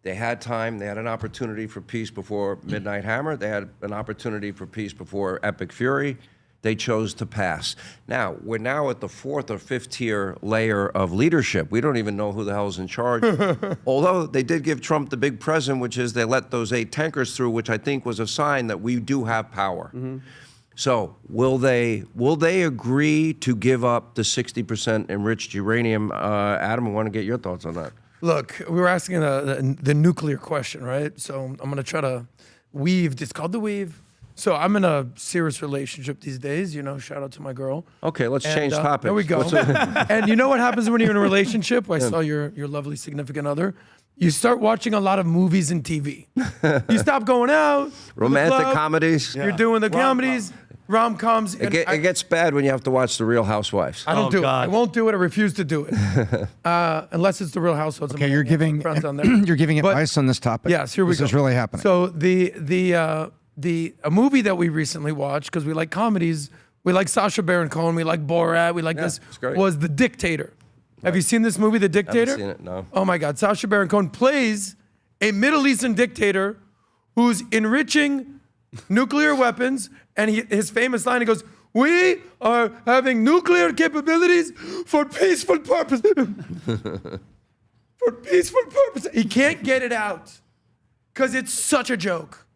They had time. They had an opportunity for peace before Midnight Hammer. They had an opportunity for peace before Epic Fury. They chose to pass. Now, we're now at the 4th or 5th tier layer of leadership. We don't even know who the hell's in charge. Although they did give Trump the big present, which is they let those 8 tankers through, which I think was a sign that we do have power. So will they agree to give up the 60% enriched uranium? Adam, I want to get your thoughts on that. Look, we were asking the nuclear question, right? So I'm going to try to weave. It's called the weave. So I'm in a serious relationship these days, shout out to my girl. Okay, let's change topics. There we go. And you know what happens when you're in a relationship? I saw your lovely significant other. You start watching a lot of movies and TV. You stop going out. Romantic comedies. You're doing the comedies. Rom-coms. It gets bad when you have to watch The Real Housewives. I don't do it. I won't do it. I refuse to do it. Unless it's The Real Housewives. Okay, you're giving advice on this topic. Yes, here we go. This is really happening. So a movie that we recently watched, because we like comedies, we like Sacha Baron Cohen, we like Borat, we like this, was The Dictator. Have you seen this movie, The Dictator? I haven't seen it, no. Oh my God, Sacha Baron Cohen plays a Middle Eastern dictator who's enriching nuclear weapons, and his famous line, he goes, "We are having nuclear capabilities for peaceful purposes." For peaceful purposes. He can't get it out because it's such a joke.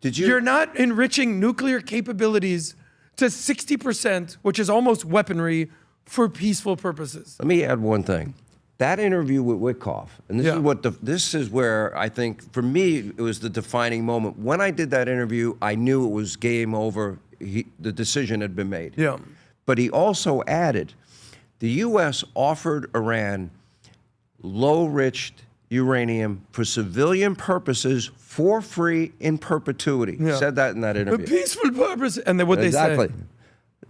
You're not enriching nuclear capabilities to 60%, which is almost weaponry, for peaceful purposes. Let me add one thing. That interview with Witkoff, and this is where I think, for me, it was the defining moment. When I did that interview, I knew it was game over. The decision had been made. Yeah. But he also added, the U.S. offered Iran low-enriched uranium for civilian purposes for free in perpetuity. Yeah. Said that in that interview. For peaceful purpose. And then what they say. Exactly.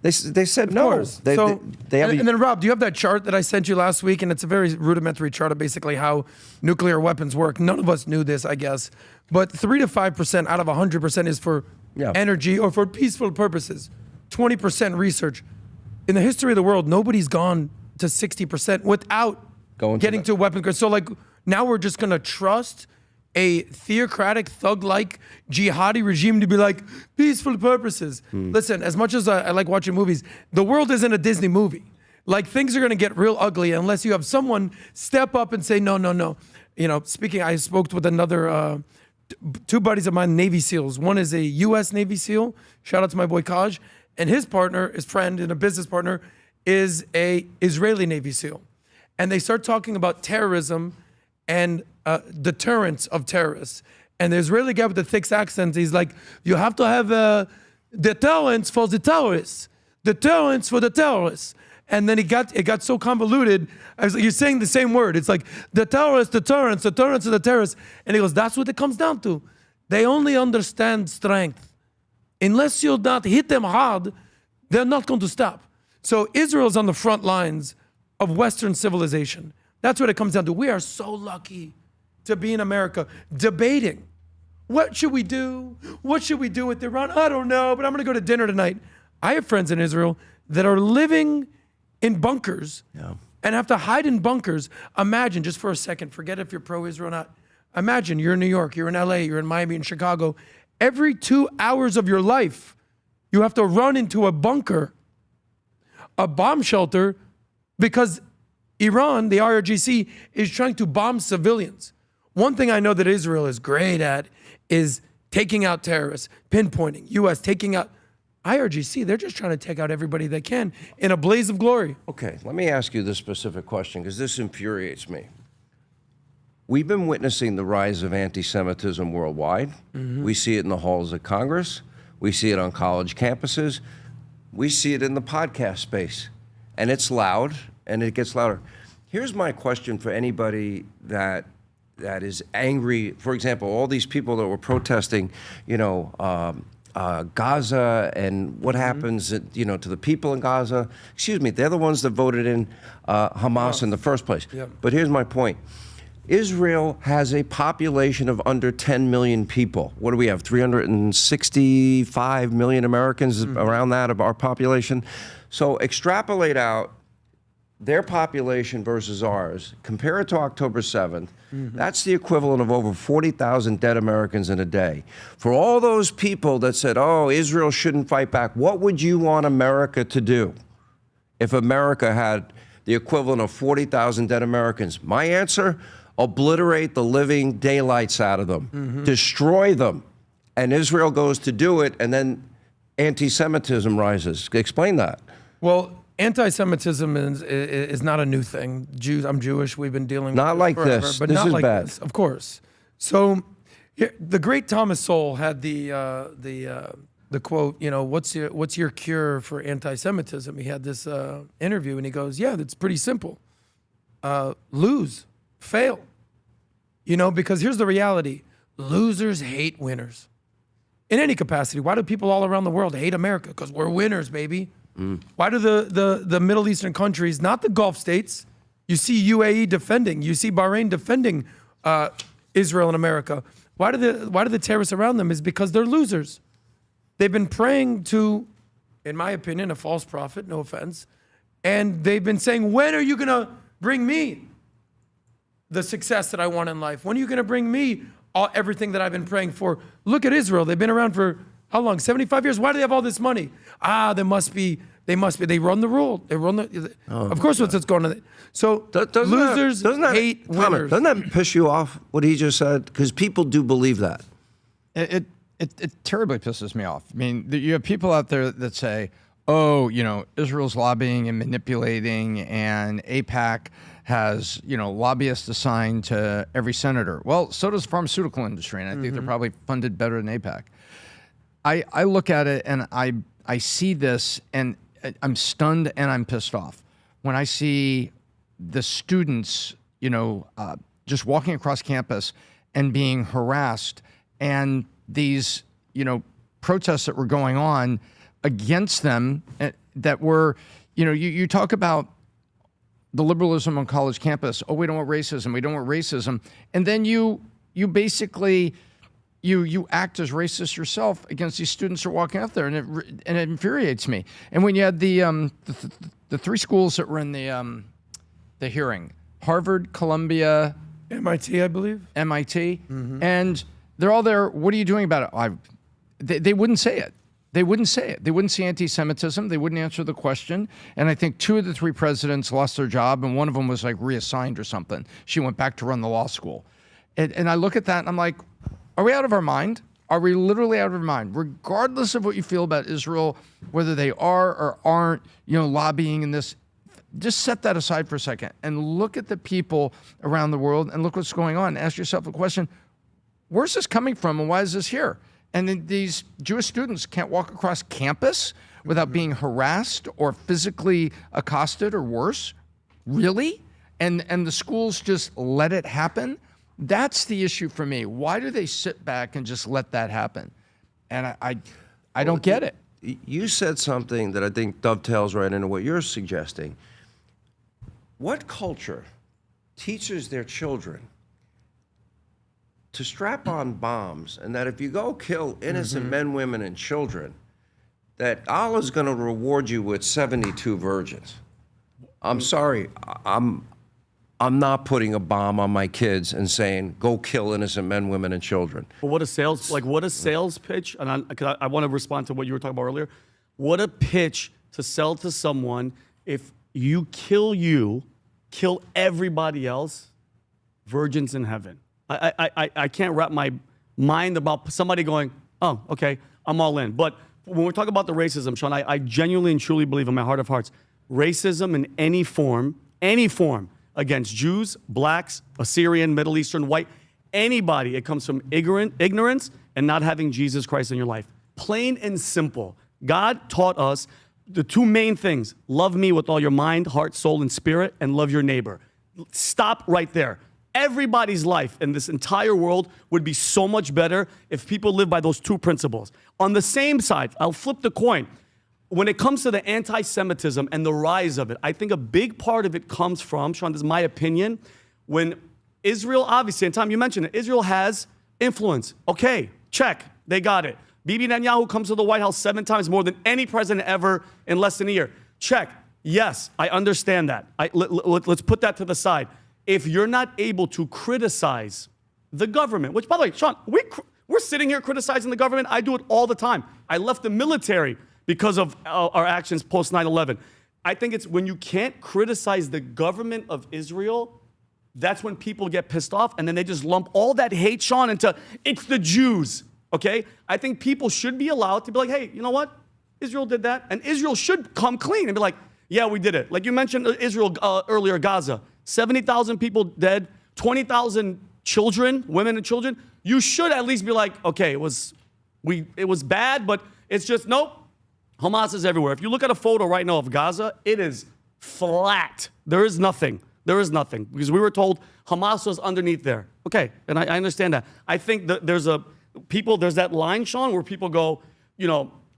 They said no. Course. They have and then, Rob, do you have that chart that I sent you last week? And it's a very rudimentary chart of basically how nuclear weapons work. None of us knew this, I guess. But 3 to 5% out of 100% is for energy or for peaceful purposes. 20% research. In the history of the world, nobody's gone to 60% without getting to weapons. So, like, now we're just going to trust a theocratic, thug-like, jihadi regime to be like, peaceful purposes. Listen, as much as I like watching movies, the world isn't a Disney movie. Like, things are going to get real ugly unless you have someone step up and say, no, no, no. You know, I spoke with another, two buddies of mine, Navy SEALs. One is a U.S. Navy SEAL. Shout out to my boy Kaj. And his partner, his friend and a business partner, is a Israeli Navy SEAL. And they start talking about terrorism and deterrence of terrorists. And the Israeli guy with the thick accent, he's like, you have to have deterrence for the terrorists. Deterrence for the terrorists. And then it got so convoluted. I was like, you're saying the same word. It's like deterrence of the terrorists. And he goes, that's what it comes down to. They only understand strength. Unless you not hit them hard, they're not going to stop. So Israel's on the front lines of Western civilization. That's what it comes down to. We are so lucky to be in America debating. What should we do? What should we do with Iran? I don't know, but I'm going to go to dinner tonight. I have friends in Israel that are living in bunkers and have to hide in bunkers. Imagine, just for a second, forget if you're pro-Israel or not. Imagine you're in New York, you're in LA, you're in Miami, in Chicago. Every 2 hours of your life, you have to run into a bunker, a bomb shelter, because Iran, the IRGC, is trying to bomb civilians. One thing I know that Israel is great at is taking out terrorists, pinpointing. U.S. taking out IRGC. They're just trying to take out everybody they can in a blaze of glory. Okay, let me ask you this specific question, because this infuriates me. We've been witnessing the rise of anti-Semitism worldwide. We see it in the halls of Congress. We see it on college campuses. We see it in the podcast space. And it's loud, and it gets louder. Here's my question for anybody that is angry. For example, all these people that were protesting, Gaza and what happens, to the people in Gaza. Excuse me, they're the ones that voted in Hamas in the first place. But here's my point. Israel has a population of under 10 million people. What do we have, 365 million Americans, around that, of our population? So extrapolate out their population versus ours, compare it to October 7th, that's the equivalent of over 40,000 dead Americans in a day. For all those people that said, oh, Israel shouldn't fight back, what would you want America to do if America had the equivalent of 40,000 dead Americans? My answer, obliterate the living daylights out of them, destroy them. And Israel goes to do it, and then anti-Semitism rises. Explain that. Well, anti-Semitism is not a new thing. I'm Jewish. We've been dealing with not like forever, this. But This not is like bad. this, of course. So, the great Thomas Sowell had the quote. What's your cure for anti-Semitism? He had this interview, and he goes, "Yeah, that's pretty simple. Lose, fail. Because here's the reality: losers hate winners. In any capacity. Why do people all around the world hate America? Because we're winners, baby." Why do the Middle Eastern countries, not the Gulf states, you see UAE defending, you see Bahrain defending Israel and America. Why do the terrorists around them? Is because they're losers. They've been praying to, in my opinion, a false prophet, no offense, and they've been saying, when are you gonna bring me the success that I want in life? When are you gonna bring me everything that I've been praying for? Look at Israel. They've been around for How long? 75 years? Why do they have all this money? They must be, they run the rule. They run the, of course, what's going on. So losers hate winners. Doesn't that piss you off, what he just said? Because people do believe that. It terribly pisses me off. I mean, you have people out there that say, oh, Israel's lobbying and manipulating, and AIPAC has, lobbyists assigned to every senator. Well, so does the pharmaceutical industry, and I think they're probably funded better than AIPAC. I look at it and I see this and I'm stunned and I'm pissed off when I see the students, just walking across campus and being harassed, and these, protests that were going on against them that were, you talk about the liberalism on college campus. Oh, we don't want racism. We don't want racism. And then you basically, you act as racist yourself against these students who are walking out there, and it infuriates me. And when you had the three schools that were in the hearing, Harvard, Columbia, MIT, I believe. MIT, and they're all there. What are you doing about it? They wouldn't say it. They wouldn't say it. They wouldn't see anti-Semitism. They wouldn't answer the question. And I think 2 of the 3 presidents lost their job, and one of them was like reassigned or something. She went back to run the law school. And I look at that and I'm like, are we out of our mind? Are we literally out of our mind? Regardless of what you feel about Israel, whether they are or aren't, lobbying in this, just set that aside for a second and look at the people around the world and look what's going on. Ask yourself the question, where's this coming from and why is this here? And then these Jewish students can't walk across campus without being harassed or physically accosted or worse? Really? And the schools just let it happen? That's the issue for me. Why do they sit back and just let that happen? And I don't get it. You said something that I think dovetails right into what you're suggesting. What culture teaches their children to strap on bombs, and that if you go kill innocent men, women, and children, that Allah's going to reward you with 72 virgins? I'm sorry, I'm not putting a bomb on my kids and saying, go kill innocent men, women, and children. But what a sales pitch, and I want to respond to what you were talking about earlier. What a pitch to sell to someone. If you, kill everybody else, virgins in heaven. I can't wrap my mind about somebody going, oh, okay, I'm all in. But when we're talking about the racism, Sean, I genuinely and truly believe in my heart of hearts, racism in any form, against Jews, blacks, Assyrian, Middle Eastern, white, anybody, it comes from ignorance and not having Jesus Christ in your life. Plain and simple. God taught us the 2 main things: love me with all your mind, heart, soul, and spirit, and love your neighbor. Stop right there. Everybody's life in this entire world would be so much better if people lived by those 2 principles. On the same side, I'll flip the coin. When it comes to the anti-Semitism and the rise of it, I think a big part of it comes from, Sean, this is my opinion, when Israel, obviously, and Tom, you mentioned it, Israel has influence. Okay, check, they got it. Bibi Netanyahu comes to the White House 7 times more than any president ever in less than a year. Check, yes, I understand that. Let's put that to the side. If you're not able to criticize the government, which, by the way, Sean, we're sitting here criticizing the government. I do it all the time. I left the military because of our actions post 9/11. I think it's when you can't criticize the government of Israel, that's when people get pissed off, and then they just lump all that hate, Sean, into it's the Jews, okay? I think people should be allowed to be like, hey, you know what? Israel did that, and Israel should come clean and be like, yeah, we did it. Like you mentioned Israel earlier, Gaza, 70,000 people dead, 20,000 children, women and children. You should at least be like, okay, it was bad, but it's just, nope, Hamas is everywhere. If you look at a photo right now of Gaza, it is flat. There is nothing. There is nothing. Because we were told Hamas was underneath there. Okay, and I understand that. I think that there's that line, Sean, where people go,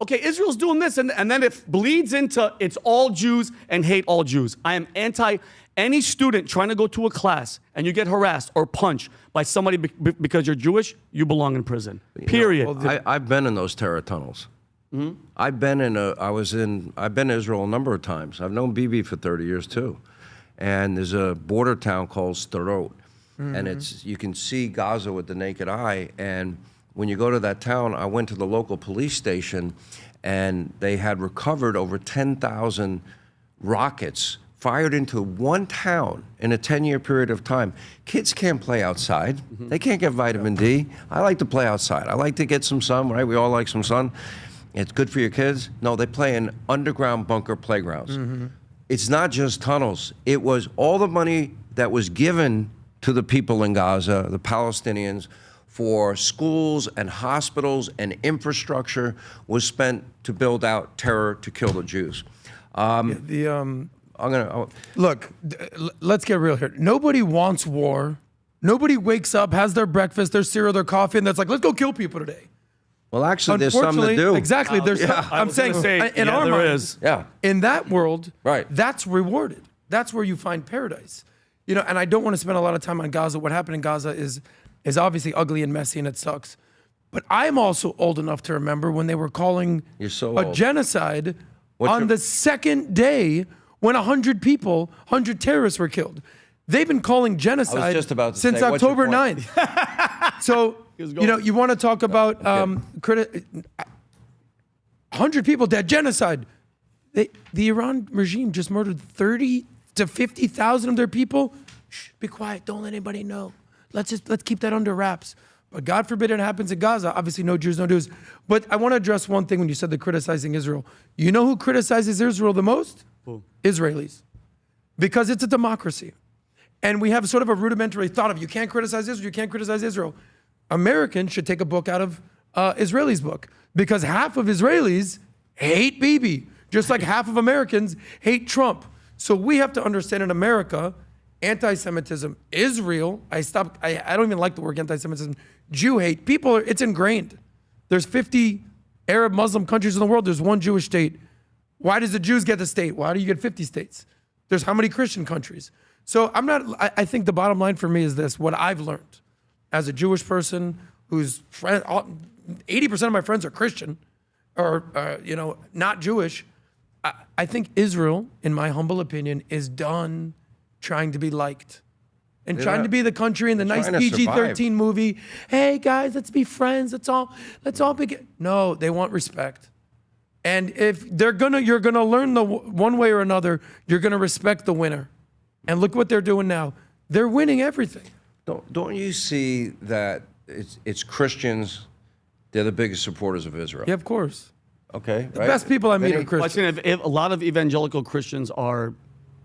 okay, Israel's doing this, and then it bleeds into it's all Jews and hate all Jews. I am anti any student trying to go to a class and you get harassed or punched by somebody because you're Jewish, you belong in prison. Period. I've been in those terror tunnels. Mm-hmm. I've been to Israel a number of times. I've known Bibi for 30 years too. And there's a border town called Sderot. And you can see Gaza with the naked eye. And when you go to that town, I went to the local police station, and they had recovered over 10,000 rockets fired into one town in a 10-year period of time. Kids can't play outside. They can't get vitamin D. I like to play outside. I like to get some sun, right? We all like some sun. It's good for your kids. No, they play in underground bunker playgrounds. It's not just tunnels. It was all the money that was given to the people in Gaza, the Palestinians, for schools and hospitals and infrastructure was spent to build out terror to kill the Jews. Look, let's get real here. Nobody wants war. Nobody wakes up, has their breakfast, their cereal, their coffee, and that's like, let's go kill people today. Well, actually, there's something to do. Exactly. There's I'm saying in our minds, in that world, that's rewarded. That's where you find paradise. You know, and I don't want to spend a lot of time on Gaza. What happened in Gaza is obviously ugly and messy, and it sucks. But I'm also old enough to remember when they were calling a genocide on the second day when 100 people, 100 terrorists were killed. They've been calling genocide since October 9th. So, you know, you want to talk about 100 people dead, genocide. The Iran regime just murdered 30 to 50,000 of their people. Shh, be quiet. Don't let anybody know. Let's keep that under wraps. But God forbid it happens in Gaza. Obviously, no Jews, no Jews. But I want to address one thing when you said they're criticizing Israel. You know who criticizes Israel the most? Who? Israelis. Because it's a democracy. And we have sort of a rudimentary thought of you can't criticize Israel, you can't criticize Israel. Americans should take a book out of Israelis' book. Because half of Israelis hate Bibi, just like half of Americans hate Trump. So we have to understand in America, anti-Semitism, Israel, I don't even like the word anti-Semitism, Jew hate, it's ingrained. There's 50 Arab Muslim countries in the world, there's one Jewish state. Why does the Jews get the state? Why do you get 50 states? There's how many Christian countries? So I think the bottom line for me is this, what I've learned as a Jewish person whose 80% of my friends are Christian or, not Jewish. I think Israel, in my humble opinion, is done trying to be liked and trying to be the country in the nice PG-13 movie. Hey guys, let's be friends. Let's all be. No, they want respect. And if you're gonna learn one way or another, you're gonna respect the winner. And look what they're doing now. They're winning everything. Don't you see that it's Christians? They're the biggest supporters of Israel. Yeah, of course. Okay, the best people I meet are Christians. A lot of evangelical Christians are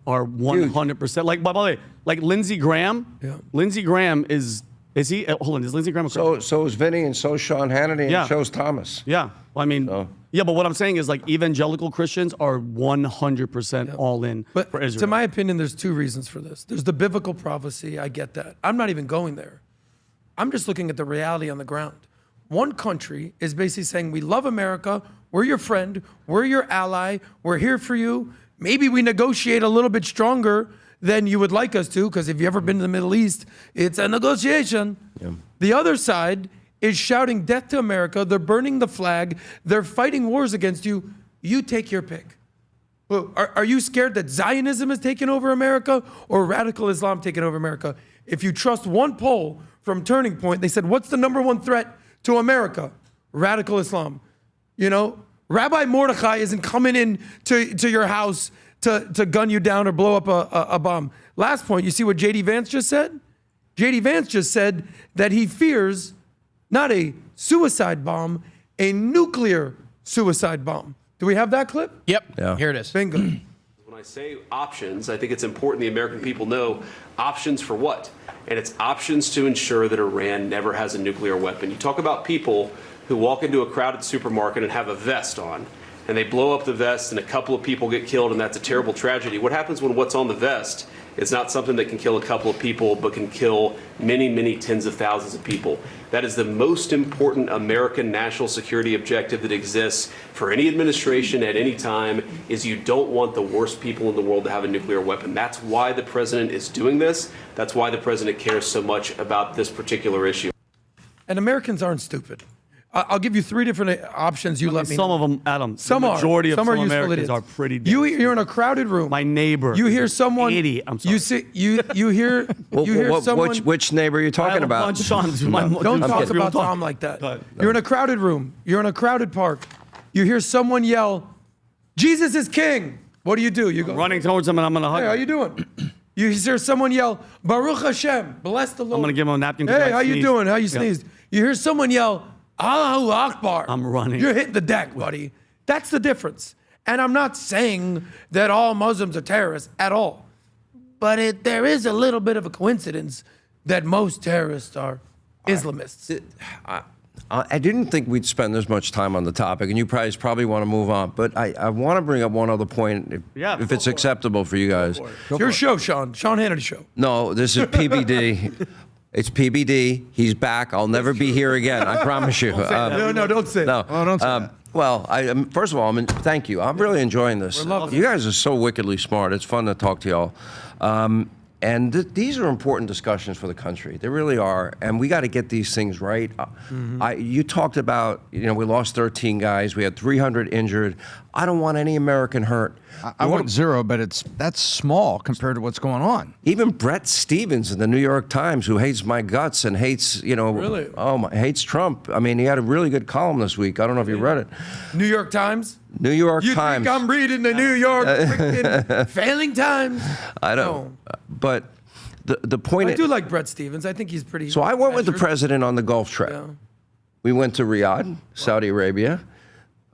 100%. Like, by the way, like Lindsey Graham. Yeah. Lindsey Graham is he? Hold on, is Lindsey Graham a Christian? So is Vinny, and so is Sean Hannity, and so is Thomas. Yeah. Well, I mean, yeah, but what I'm saying is like evangelical Christians are 100% all in for Israel. To my opinion, there's two reasons for this. There's the biblical prophecy. I get that. I'm not even going there. I'm just looking at the reality on the ground. One country is basically saying, we love America. We're your friend. We're your ally. We're here for you. Maybe we negotiate a little bit stronger than you would like us to, because if you've ever been to the Middle East, it's a negotiation. Yeah. The other side is shouting death to America. They're burning the flag. They're fighting wars against you. You take your pick. Well, are you scared that Zionism is taking over America or radical Islam taking over America? If you trust one poll from Turning Point, they said, what's the number one threat to America? Radical Islam. You know, Rabbi Mordechai isn't coming in to your house to gun you down or blow up a bomb. Last point, you see what J.D. Vance just said? J.D. Vance just said that he fears not a suicide bomb, a nuclear suicide bomb. Do we have that clip? Yep. Yeah. Here it is. Bingo. When I say options, I think it's important the American people know options for what? And it's options to ensure that Iran never has a nuclear weapon. You talk about people who walk into a crowded supermarket and have a vest on, and they blow up the vest and a couple of people get killed, and that's a terrible tragedy. What happens when what's on the vest is not something that can kill a couple of people, but can kill many, many tens of thousands of people? That is the most important American national security objective that exists for any administration at any time, is you don't want the worst people in the world to have a nuclear weapon. That's why the president is doing this. That's why the president cares so much about this particular issue. And Americans aren't stupid. I'll give you 3 different options. You let me Some know. of them, Adam. Some the are. majority of Some some are useful Americans idiots. are pretty. You're in a crowded room. My neighbor. You hear is an someone. Idiot. I'm sorry. You see. You hear. You hear someone. Which neighbor are you I talking have a about? bunch, Sean. Don't talk Real about talk. Tom like that. Go ahead. You're in a crowded room. You're in a crowded park. You hear someone yell, "Jesus is king." What do? You go Running towards him and I'm gonna hug Hey, him. how you doing? You hear someone yell, "Baruch Hashem, bless the Lord." I'm gonna give him a napkin. 'cause Hey, I how you sneezed. doing? How you Yeah. sneezed? You hear someone yell, "Allahu Akbar." I'm running. You're hitting the deck, buddy. That's the difference. And I'm not saying that all Muslims are terrorists at all, but there is a little bit of a coincidence that most terrorists are Islamists. I didn't think we'd spend this much time on the topic, and you guys probably want to move on. But I want to bring up one other point, if it's acceptable for you guys. It's your show, Sean. Sean Hannity show. No, this is PBD. It's PBD. He's back. I'll never be here again. I promise you. No, don't say No. that. Oh, don't say that. Well, first of all, thank you. I'm really enjoying this. loving You guys are so wickedly smart. It's fun to talk to y'all. And these are important discussions for the country. They really are. And we got to get these things right. You talked about, we lost 13 guys. We had 300 injured. I don't want any American hurt. I want 0, but that's small compared to what's going on. Even Brett Stevens in the New York Times, who hates my guts and hates, Really? hates Trump. I mean, he had a really good column this week. I don't know if you read it. New York Times? New York You Times. think I'm reading the New York freaking failing Times? I don't. But the point I do like Brett Stevens. I think he's pretty. So I went with the measured. president on the Gulf trip. Yeah. We went to Riyadh, Saudi Arabia.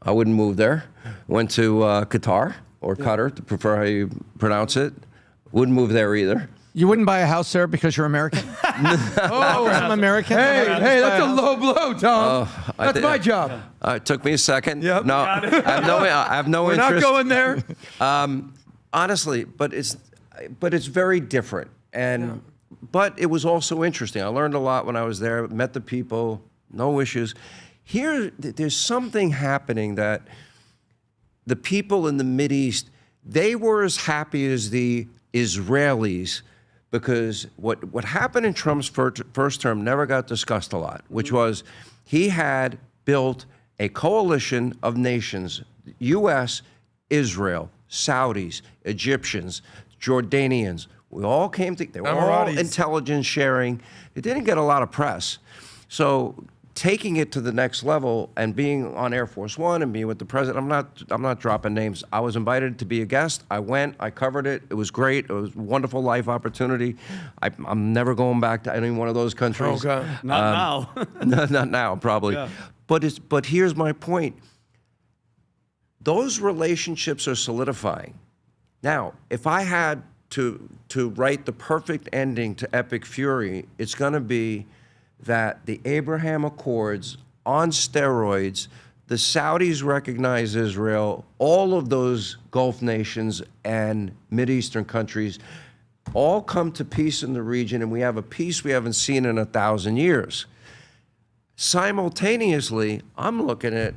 I wouldn't move there. Went to Qatar, or Qatar, to prefer how you pronounce it. Wouldn't move there either. You wouldn't buy a house there because you're American? I'm American. Hey, that's a low blow, Tom. I That's my job. It took me a second. Yep. No, I have no We're interest. not going there. Honestly, but it's very different. And but it was also interesting. I learned a lot when I was there. Met the people. No issues. Here, there's something happening that the people in the Mideast, they were as happy as the Israelis, because what happened in Trump's first term never got discussed a lot, which was he had built a coalition of nations, U.S., Israel, Saudis, Egyptians, Jordanians. We all came together. They were all intelligence sharing. It didn't get a lot of press. So taking it to the next level and being on Air Force One and being with the president, I'm not dropping names. I was invited to be a guest. I went. I covered it. It was great. It was a wonderful life opportunity. I'm never going back to any one of those countries. Oh, God. Not now. Not now, probably. Yeah. But here's my point. Those relationships are solidifying. Now, if I had to write the perfect ending to Epic Fury, it's going to be that the Abraham Accords on steroids, the Saudis recognize Israel, all of those Gulf nations and Mideastern countries all come to peace in the region, and we have a peace we haven't seen in 1,000 years. Simultaneously, I'm looking at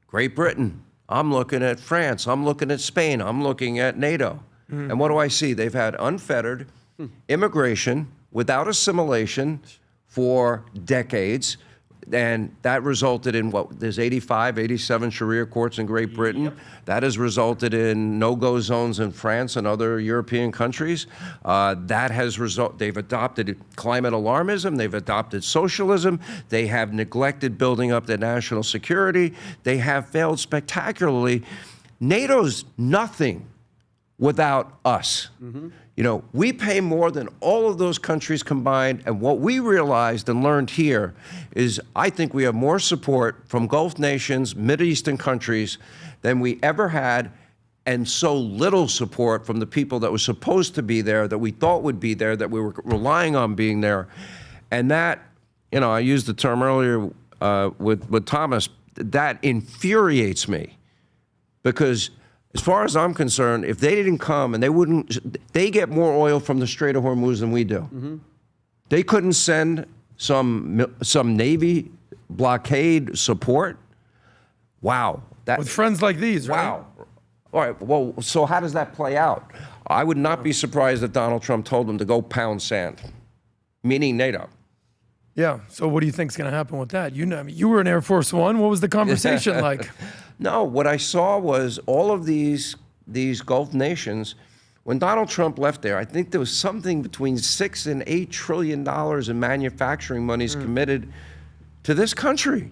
Great Britain. I'm looking at France. I'm looking at Spain. I'm looking at NATO. And what do I see? They've had unfettered immigration without assimilation for decades. And that resulted in there's 85, 87 Sharia courts in Great Britain. Yep. That has resulted in no-go zones in France and other European countries. They've adopted climate alarmism. They've adopted socialism. They have neglected building up their national security. They have failed spectacularly. NATO's nothing without us. We pay more than all of those countries combined, and what we realized and learned here is I think we have more support from Gulf nations, Mideastern countries than we ever had, and so little support from the people that were supposed to be there, that we thought would be there, that we were relying on being there. And that, I used the term earlier with Thomas, that infuriates me, because as far as I'm concerned, if they didn't come and they get more oil from the Strait of Hormuz than we do. They couldn't send some Navy blockade support. Wow. With friends like these, right? Wow. All right, well, so how does that play out? I would not be surprised if Donald Trump told them to go pound sand, meaning NATO. Yeah. So what do you think's going to happen with that? You know, I mean, you were in Air Force One. What was the conversation like? No, what I saw was all of these Gulf nations. When Donald Trump left there, I think there was something between $6 and $8 trillion in manufacturing monies committed to this country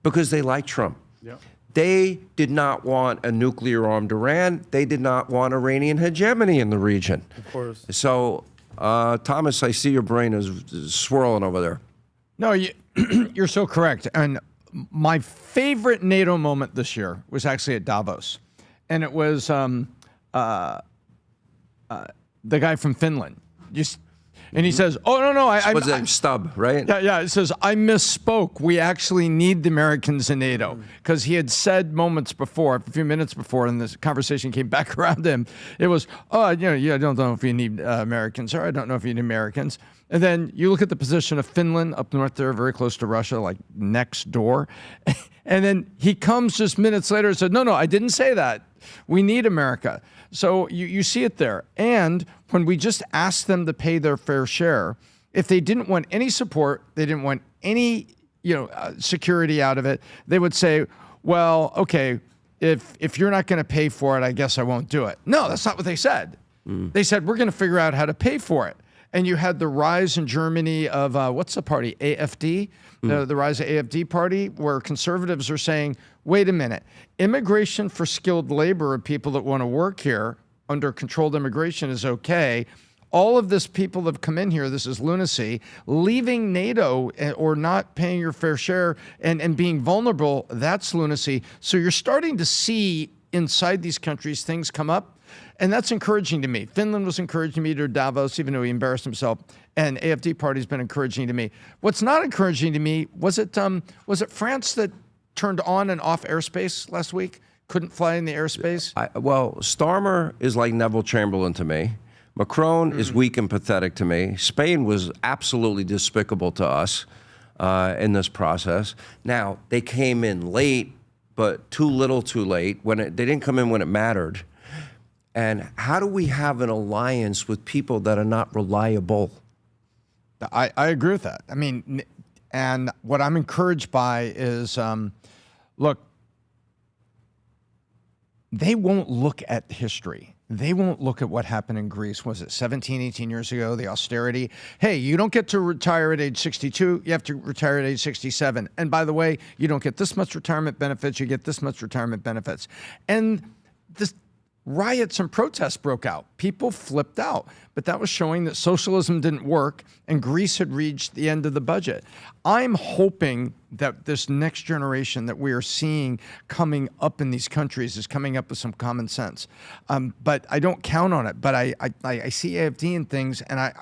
because they like Trump. Yep. They did not want a nuclear-armed Iran. They did not want Iranian hegemony in the region. Of course. So, Thomas, I see your brain is swirling over there. No, you're so correct. And my favorite NATO moment this year was actually at Davos. And it was the guy from Finland. And he says, "Oh no, I was it Stubb, right?" Yeah. It says, "I misspoke. We actually need the Americans in NATO," because he had said moments before, a few minutes before, and this conversation came back around him. It was, "Oh, I don't know if you need Americans, or I don't know if you need Americans." And then you look at the position of Finland up north there, very close to Russia, like next door. And then he comes just minutes later and said, "No, I didn't say that. We need America." So you see it there. And when we just asked them to pay their fair share, if they didn't want any support, they didn't want any security out of it, they would say, "Well, okay, if you're not going to pay for it, I guess I won't do it." No, that's not what they said. They said, "We're going to figure out how to pay for it." And you had the rise in Germany of, what's the party, AFD? The rise of AFD party, where conservatives are saying, wait a minute, immigration for skilled labor of people that want to work here under controlled immigration is okay. All of this people that have come in here, this is lunacy. Leaving NATO or not paying your fair share and being vulnerable, that's lunacy. So you're starting to see inside these countries things come up. And that's encouraging to me. Finland was encouraging me to Davos, even though he embarrassed himself. And AFD party's been encouraging to me. What's not encouraging to me, was it France that turned on and off airspace last week? Couldn't fly in the airspace? Well, Starmer is like Neville Chamberlain to me. Macron is weak and pathetic to me. Spain was absolutely despicable to us in this process. Now, they came in late, but too little too late. They didn't come in when it mattered. And how do we have an alliance with people that are not reliable? I agree with that. I mean, and what I'm encouraged by is, look, they won't look at history. They won't look at what happened in Greece. Was it 17, 18 years ago, the austerity? Hey, you don't get to retire at age 62. You have to retire at age 67. And by the way, you don't get this much retirement benefits. You get this much retirement benefits. And this riots and protests broke out. People flipped out. But that was showing that socialism didn't work and Greece had reached the end of the budget. I'm hoping that this next generation that we are seeing coming up in these countries is coming up with some common sense. But I don't count on it. But I see AFD and things, and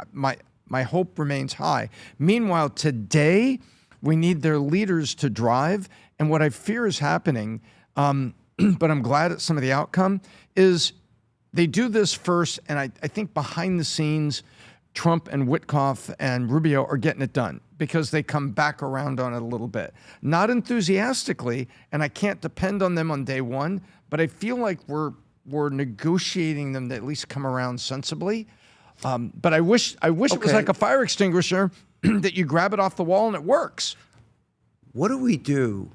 my hope remains high. Meanwhile, today, we need their leaders to drive. And what I fear is happening, but I'm glad at some of the outcome, is they do this first, and I think behind the scenes, Trump and Witkoff and Rubio are getting it done because they come back around on it a little bit. Not enthusiastically, and I can't depend on them on day one, but I feel like we're negotiating them to at least come around sensibly. But I wish it was like a fire extinguisher that you grab it off the wall and it works. What do we do?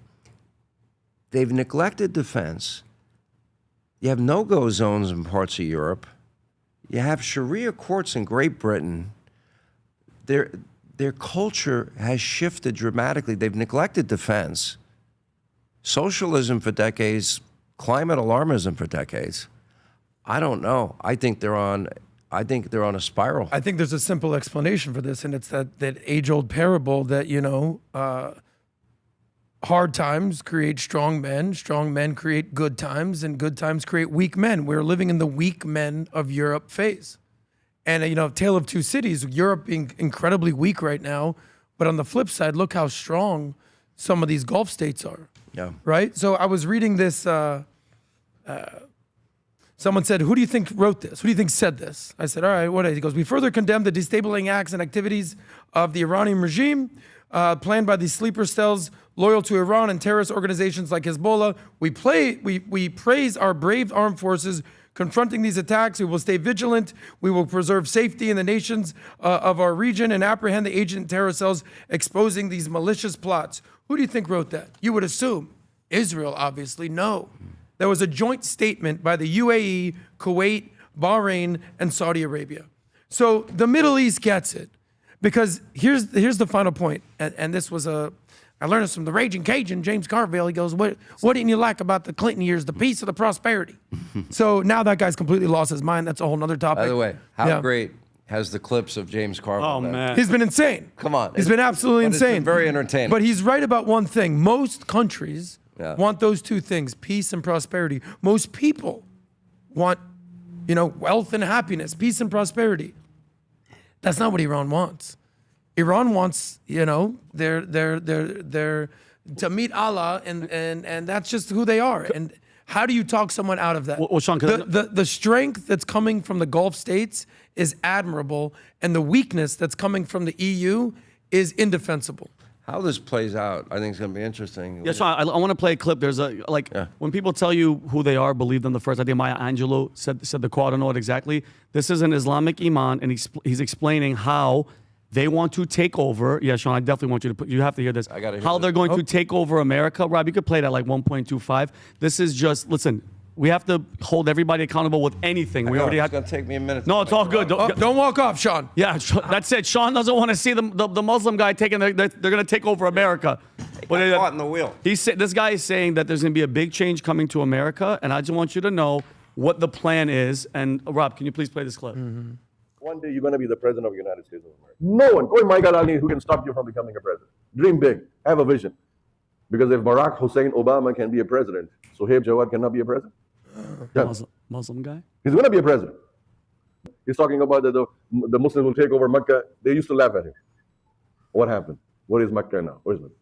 They've neglected defense. You have no-go zones in parts of Europe. You have Sharia courts in Great Britain. Their culture has shifted dramatically. They've neglected defense. Socialism for decades, climate alarmism for decades. I don't know. I think they're on a spiral. I think there's a simple explanation for this, and it's that age-old parable that, hard times create strong men create good times, and good times create weak men. We're living in the weak men of Europe phase. And, tale of two cities, Europe being incredibly weak right now, but on the flip side, look how strong some of these Gulf states are. Yeah. Right? So I was reading this, someone said, who do you think wrote this? Who do you think said this? I said, all right, what is it? He goes, we further condemn the destabilizing acts and activities of the Iranian regime, planned by these sleeper cells loyal to Iran and terrorist organizations like Hezbollah. We praise our brave armed forces Confronting these attacks, we will stay vigilant. We will preserve safety in the nations of our region and apprehend the agent terror cells exposing these malicious plots. Who do you think wrote that? You would assume Israel, obviously. No. There was a joint statement by the UAE, Kuwait, Bahrain, and Saudi Arabia. So the Middle East gets it. Because here's the final point, and this was I learned this from the Raging Cajun, James Carville. He goes, what didn't you like about the Clinton years? The peace or the prosperity? So now that guy's completely lost his mind. That's a whole nother topic. By the way, how great has the clips of James Carville been? Man. He's been insane. Come on. He's been absolutely insane. It's been very entertaining. But he's right about one thing. Most countries want those two things, peace and prosperity. Most people want, wealth and happiness, peace and prosperity. That's not what Iran wants. Iran wants, their to meet Allah, and that's just who they are. And how do you talk someone out of that? Well, Sean, the strength that's coming from the Gulf states is admirable, and the weakness that's coming from the EU is indefensible. How this plays out, I think, is going to be interesting. Yeah, Sean, I want to play a clip. There's when people tell you who they are, believe them the first. I think Maya Angelou said the quote. I don't know it exactly. This is an Islamic imam, and he's explaining how they want to take over. Yeah, Sean, I definitely want you to you have to hear this. I got to hear how this. They're going to take over America. Rob, you could play that like 1.25. This is just, listen, we have to hold everybody accountable with anything. It's going to take me a minute. No, it's all good. Don't walk off, Sean. Yeah, that's it. Sean doesn't want to see the Muslim guy taking. They're going to take over America. But caught in the wheel. This guy is saying that there's going to be a big change coming to America, and I just want you to know what the plan is. And Rob, can you please play this clip? Mm-hmm. One day you're going to be the president of the United States of America. No one, Koi Michael Ali, who can stop you from becoming a president. Dream big. Have a vision. Because if Barack Hussein Obama can be a president, Sohaib Jawad cannot be a president. Muslim guy? He's going to be a president. He's talking about that the Muslims will take over Mecca. They used to laugh at him. What happened? What is Mecca now? Where is it?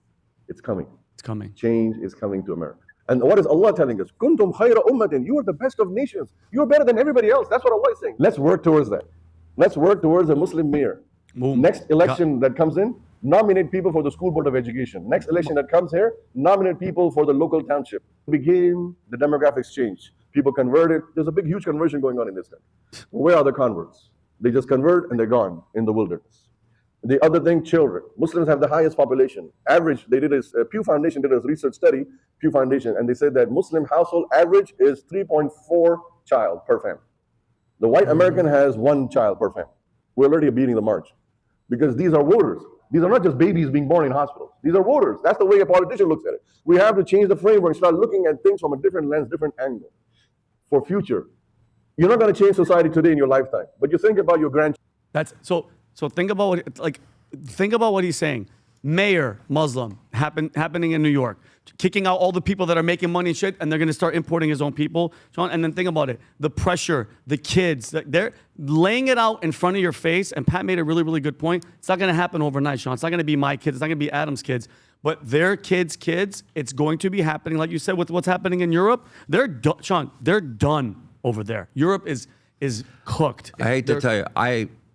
It's coming. It's coming. Change is coming to America. And what is Allah telling us? Kuntum khayra ummatin. You are the best of nations. You are better than everybody else. That's what Allah is saying. Let's work towards that. Let's work towards a Muslim mayor. Boom. Next election that comes in, nominate people for the school board of education. Next election that comes here, nominate people for the local township. Begin the demographics change. People converted. There's a big, huge conversion going on in this country. Where are the converts? They just convert and they're gone in the wilderness. The other thing, children. Muslims have the highest population. Average, they did Pew Foundation did a research study, Pew Foundation, and they said that Muslim household average is 3.4 child per family. The white American has 1 child per family. We're already beating the march because these are voters. These are not just babies being born in hospitals. These are voters. That's the way a politician looks at it. We have to change the framework, start looking at things from a different lens, different angle for future. You're not going to change society today in your lifetime, but you think about your grandchildren. That's so think about what he's saying. Mayor Muslim happening in New York, kicking out all the people that are making money and shit, and they're going to start importing his own people, Sean. And then think about it: the pressure, the kids, they're laying it out in front of your face. And Pat made a really, really good point. It's not going to happen overnight, Sean. It's not going to be my kids. It's not going to be Adam's kids. But their kids, it's going to be happening, like you said, with what's happening in Europe. They're done, Sean. They're done over there. Europe is cooked. I hate to tell you,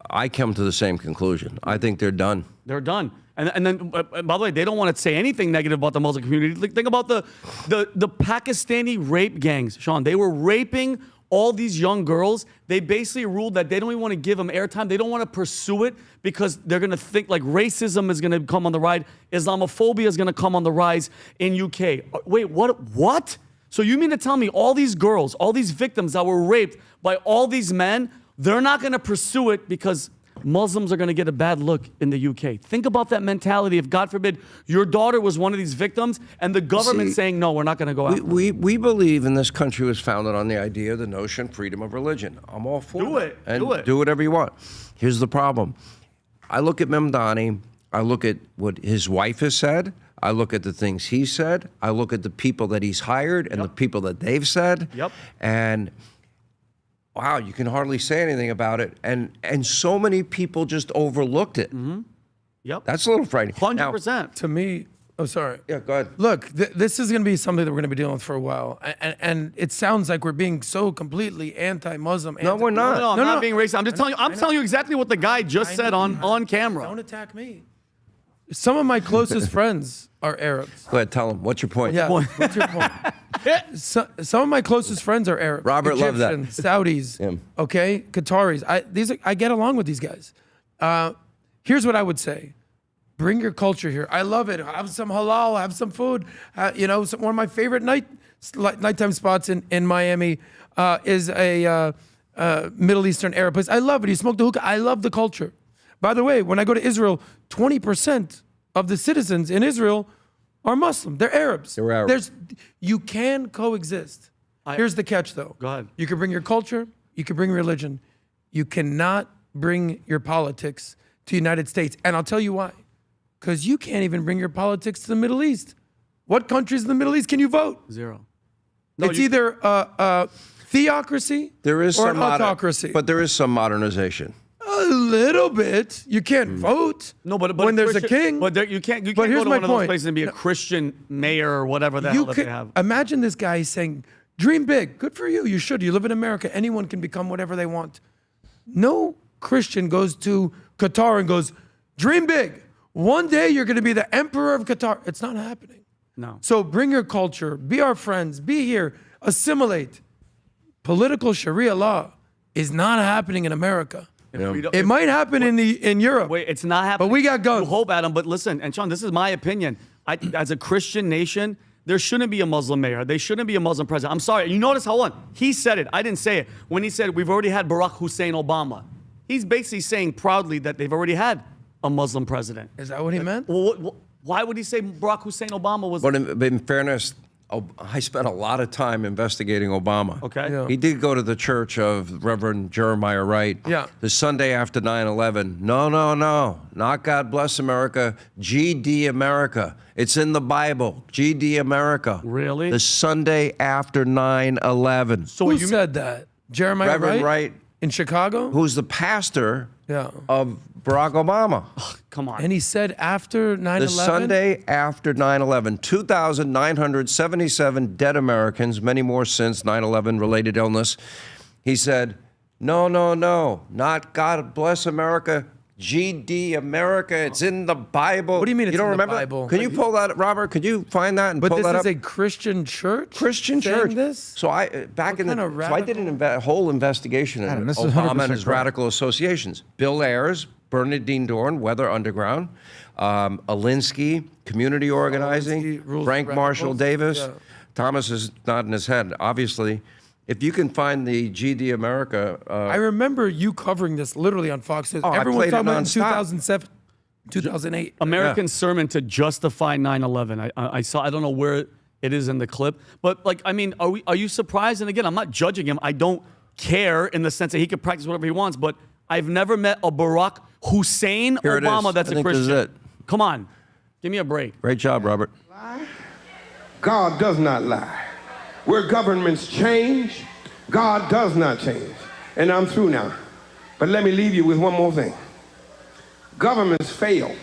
I come to the same conclusion. I think they're done. They're done. And then, by the way, they don't want to say anything negative about the Muslim community. Think about the Pakistani rape gangs, Sean. They were raping all these young girls. They basically ruled that they don't even want to give them airtime. They don't want to pursue it because they're going to think like racism is going to come on the rise. Islamophobia is going to come on the rise in UK. Wait, what? So you mean to tell me all these girls, all these victims that were raped by all these men, they're not going to pursue it because Muslims are going to get a bad look in the UK. Think about that mentality. If, God forbid, your daughter was one of these victims and the government saying, no, we're not going to go after them. We believe in this country was founded on the idea, the notion, freedom of religion. I'm all for it. Do whatever you want. Here's the problem. I look at Mamdani. I look at what his wife has said. I look at the things he said. I look at the people that he's hired and the people that they've said. And wow, you can hardly say anything about it. And so many people just overlooked it. That's a little frightening. 100%. To me, oh, sorry. Yeah, go ahead. Look, this is going to be something that we're going to be dealing with for a while. And it sounds like we're being so completely anti-Muslim. No, we're not. No, I'm not being racist. I'm just telling you. I'm telling you exactly what the guy just said on camera. Don't attack me. Some of my closest friends are Arabs. Go ahead, tell them. What's your point? Yeah, what's your point? Some of my closest friends are Arab. Robert loved that. Egyptians, Saudis, okay, Qataris. I get along with these guys. Here's what I would say. Bring your culture here. I love it. Have some halal, have some food. One of my favorite nighttime spots in Miami is a Middle Eastern Arab place. I love it. You smoke the hookah. I love the culture. By the way, when I go to Israel, 20% of the citizens in Israel are Muslim. They're Arabs. They're Arabs. You can coexist. Here's the catch, though. Go ahead. You can bring your culture. You can bring religion. You cannot bring your politics to the United States. And I'll tell you why. Because you can't even bring your politics to the Middle East. What countries in the Middle East can you vote? Zero. It's either theocracy or an autocracy. But there is some modernization. A little bit. You can't vote. No, but when there's a king. But you can't go here's to my one of those point. places and be a Christian mayor or whatever the hell that they have. Imagine this guy saying, dream big. Good for you. You should. You live in America. Anyone can become whatever they want. No Christian goes to Qatar and goes, dream big. One day you're going to be the emperor of Qatar. It's not happening. No. So bring your culture. Be our friends. Be here. Assimilate. Political Sharia law is not happening in America. It might happen in Europe. Wait, it's not happening. But we got guns. You hope, Adam. But listen, and Sean, this is my opinion. As a Christian nation, there shouldn't be a Muslim mayor. There shouldn't be a Muslim president. I'm sorry. You notice how he said it. I didn't say it. When he said we've already had Barack Hussein Obama, he's basically saying proudly that they've already had a Muslim president. Is that what he meant? Well, why would he say Barack Hussein Obama was? But in fairness, I spent a lot of time investigating Obama. Okay. Yeah. He did go to the church of Reverend Jeremiah Wright. Yeah. The Sunday after 9/11. No. Not God bless America. GD America. It's in the Bible. GD America. Really? The Sunday after 9/11. So Who said that? Jeremiah Reverend Wright, in Chicago? who's the pastor Yeah. of Barack Obama. Come on. And he said after 9/11? The Sunday after 9/11, 2,977 dead Americans, many more since 9/11 related illness. He said, no, not God bless America, GD America. It's in the Bible. What do you mean it's you don't in the remember? Bible? Can you pull that, Robert? Could you find that and But pull this that is up? a Christian church? Christian saying church. This? So I did a whole investigation Adam, into this is Obama 100% and his correct. radical associations. Bill Ayers, Bernadine Dorn, Weather Underground, Alinsky, Community Organizing, Rules Frank Radicals. Marshall Davis. Yeah. Thomas is nodding his head. Obviously, if you can find the GD America, I remember you covering this literally on Fox News. I Everyone was played it talking about it in nonstop. 2007, 2008. American sermon to justify 9/11. I saw. I don't know where it is in the clip, but are you surprised? And again, I'm not judging him. I don't care in the sense that he can practice whatever he wants. But I've never met a Barack Hussein Here it is. Obama that's I a think this is Christian. it. Come on, give me a break. Great job, Robert. God does not lie. Where governments change, God does not change. And I'm through now. But let me leave you with one more thing. Governments fail.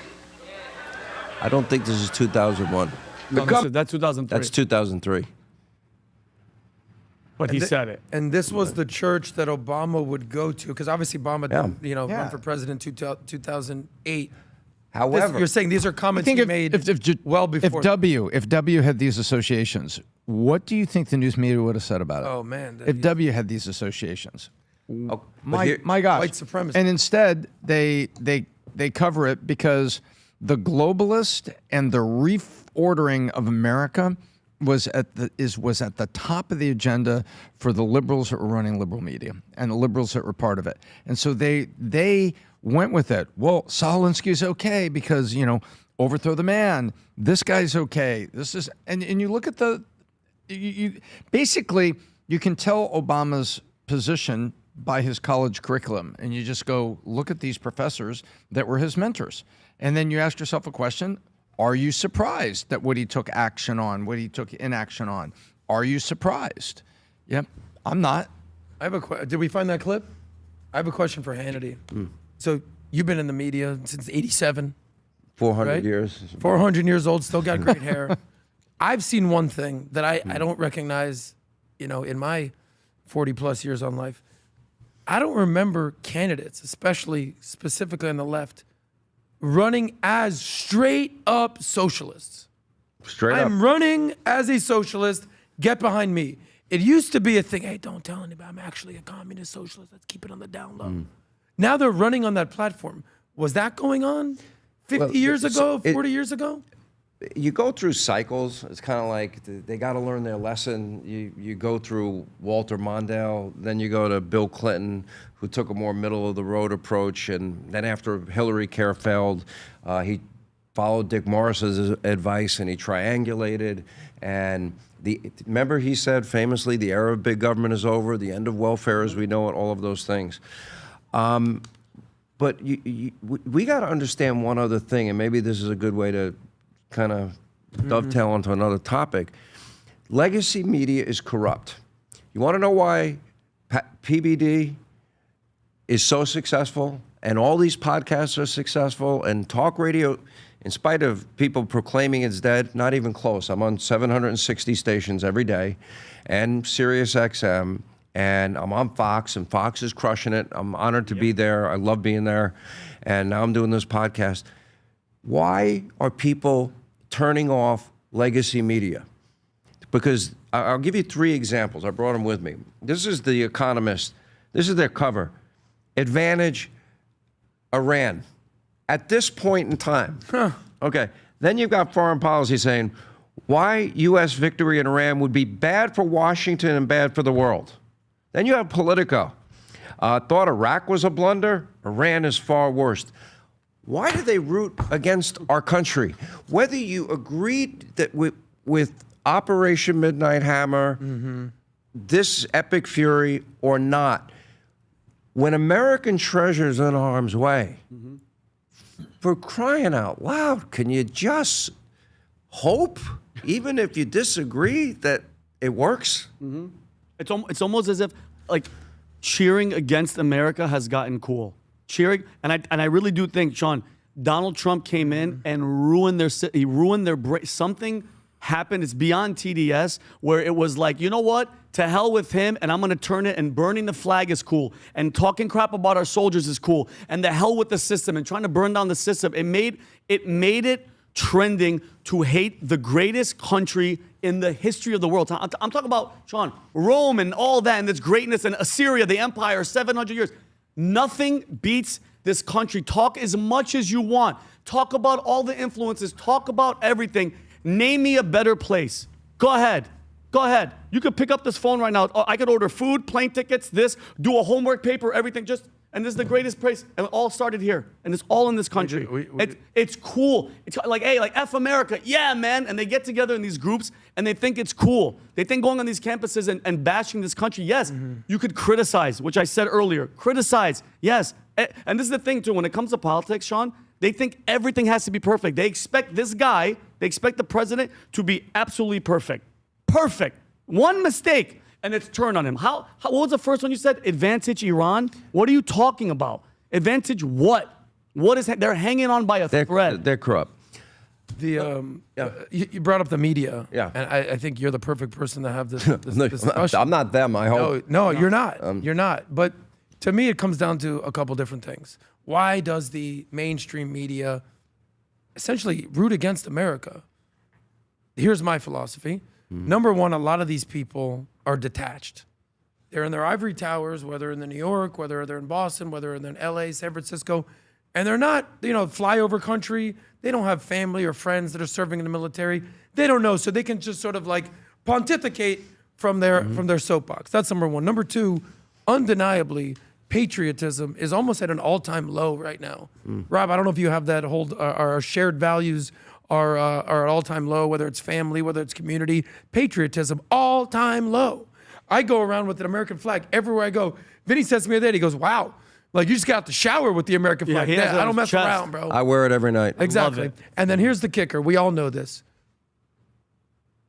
I don't think this is 2001. That's 2003. That's 2003. But he said it. And this was the church that Obama would go to, because obviously Obama, run for president in 2008. However, you're saying these are comments he made well before. If W had these associations, what do you think the news media would have said about it? Oh, man. If W had these associations, Oh, my gosh. White supremacy. And instead, they cover it because the globalist and the reordering of America was at the top of the agenda for the liberals that were running liberal media and the liberals that were part of it. And so they went with it. Well, Saul Alinsky's okay because, overthrow the man. This guy's okay. And you look at basically you can tell Obama's position by his college curriculum, and you just go look at these professors that were his mentors, and then you ask yourself a question: are you surprised that what he took action on, what he took inaction on? Are you surprised? Yep, I'm not. I have a did we find that clip? I have a question for Hannity. So you've been in the media since '87. 400 right? years. 400 years old, still got great hair. I've seen one thing that I don't recognize, in my 40 plus years on life. I don't remember candidates, specifically on the left, running as straight up socialists. Straight up. I'm running as a socialist, get behind me. It used to be a thing, hey, don't tell anybody, I'm actually a communist socialist. Let's keep it on the down low. Now they're running on that platform. Was that going on 50 years ago, 40 years ago? You go through cycles. It's kind of like they got to learn their lesson. You go through Walter Mondale, then you go to Bill Clinton, who took a more middle-of-the-road approach, and then after Hillary Care failed, he followed Dick Morris's advice and he triangulated. And remember he said famously, the era of big government is over, the end of welfare as we know it, all of those things. But we got to understand one other thing, and maybe this is a good way to kind of dovetail onto another topic. Legacy media is corrupt. You want to know why PBD is so successful and all these podcasts are successful and talk radio, in spite of people proclaiming it's dead, not even close. I'm on 760 stations every day and Sirius XM, and I'm on Fox, and Fox is crushing it. I'm honored to be there. I love being there. And now I'm doing this podcast. Why are people turning off legacy media? Because I'll give you 3 examples. I brought them with me. This is The Economist. This is their cover. Advantage Iran at this point in time. Okay. Then you've got Foreign Policy saying why U.S. victory in Iran would be bad for Washington and bad for the world. Then you have Politico. Thought Iraq was a blunder. Iran is far worse. Why do they root against our country? Whether you agreed that with Operation Midnight Hammer, this epic fury or not, when American treasure's in harm's way, for crying out loud, can you just hope, even if you disagree, that it works? It's almost as if like cheering against America has gotten cool. Cheering, and I really do think, Sean, Donald Trump came in and ruined their something happened. It's beyond TDS, where it was like, you know what? To hell with him, and I'm going to turn it, and burning the flag is cool, and talking crap about our soldiers is cool, and the hell with the system, and trying to burn down the system. It made it trending to hate the greatest country in the history of the world. I'm talking about, Sean, Rome and all that, and its greatness, and Assyria, the empire, 700 years. Nothing beats this country. Talk as much as you want. Talk about all the influences. Talk about everything. Name me a better place. Go ahead. Go ahead. You could pick up this phone right now. I could order food, plane tickets, do a homework paper, everything. And this is the greatest place. And it all started here. And it's all in this country. It's cool. It's like, hey, like F America. Yeah, man. And they get together in these groups and they think it's cool. They think going on these campuses and bashing this country, yes, you could criticize, which I said earlier. Criticize, yes. And this is the thing, too. When it comes to politics, Sean, they think everything has to be perfect. They expect this guy, they expect the president to be absolutely perfect. Perfect. One mistake. And it's turned on him. What was the first one you said? Advantage Iran? What are you talking about? Advantage what? What is they're hanging on by a thread? They're corrupt. You brought up the media. Yeah. And I think you're the perfect person to have this discussion. I'm not them, I hope. No, you're not. You're not. But to me, it comes down to a couple different things. Why does the mainstream media essentially root against America? Here's my philosophy. Number one, a lot of these people are detached. They're in their ivory towers, whether in New York, whether they're in Boston, whether they're in LA, San Francisco, and they're not, flyover country. They don't have family or friends that are serving in the military. They don't know, so they can just sort of like pontificate from their soapbox. That's number one. Number two, undeniably, patriotism is almost at an all-time low right now. Rob, I don't know if you have that our shared values are at all-time low, whether it's family, whether it's community. Patriotism, all-time low. I go around with an American flag everywhere I go. Vinny says to me that, he goes, wow, like you just got out the shower with the American flag. Yeah, I don't mess around, bro. I wear it every night. Exactly. And then here's the kicker. We all know this.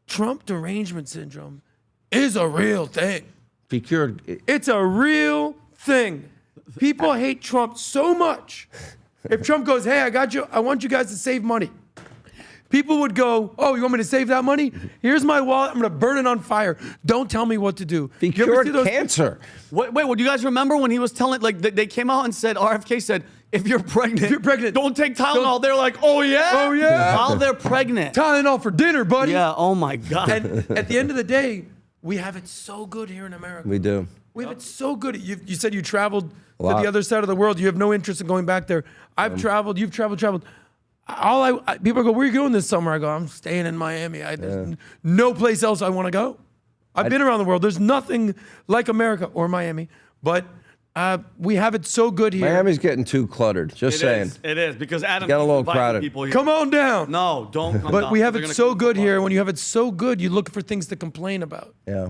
Trump derangement syndrome is a real thing. Be cured. It's a real thing. People hate Trump so much. If Trump goes, hey, I want you guys to save money. People would go, oh, you want me to save that money? Here's my wallet. I'm going to burn it on fire. Don't tell me what to do. He cured cancer. Wait, do you guys remember when he was telling, like, they came out and said, RFK said, if you're pregnant, don't take Tylenol. They're like, oh yeah, while they're pregnant. Tylenol for dinner, buddy. Yeah. Oh my God. And at the end of the day, we have it so good here in America. We do. We have it so good. You said you traveled to lot. the other side of the world. You have no interest in going back there. I've traveled. You've traveled. People go, where are you going this summer? I go, I'm staying in Miami. There's no place else I want to go. I've been around the world. There's nothing like America or Miami, but we have it so good here. Miami's getting too cluttered. Just saying. It is because Adam Got a little inviting crowded. people here. Come on down. No, don't come down. But we have They're it gonna so come good down. here. When you have it so good, you look for things to complain about. Yeah.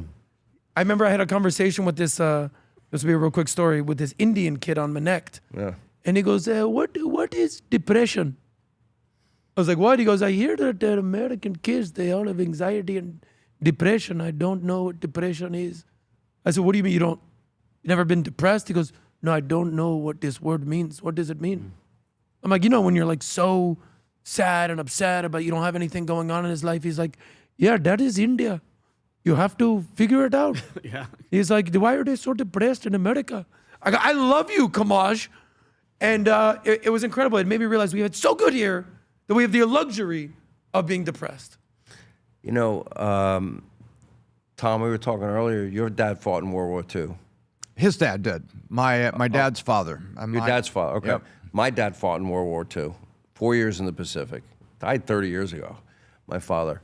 I remember I had a conversation with this will be a real quick story, with this Indian kid on Manekt. Yeah. And he goes, what is depression? I was like, what? He goes, I hear that the American kids, they all have anxiety and depression. I don't know what depression is. I said, what do you mean you never been depressed? He goes, no, I don't know what this word means. What does it mean? I'm like, when you're like so sad and upset about you don't have anything going on in his life. He's like, yeah, that is India. You have to figure it out. Yeah. He's like, why are they so depressed in America? I go, I love you, Kamaj. And it was incredible. It made me realize we have it so good here that we have the luxury of being depressed. Tom, we were talking earlier, your dad fought in World War II. His dad did. My dad's father. Your dad's father, okay. Yep. My dad fought in World War II, 4 years in the Pacific. Died 30 years ago, my father.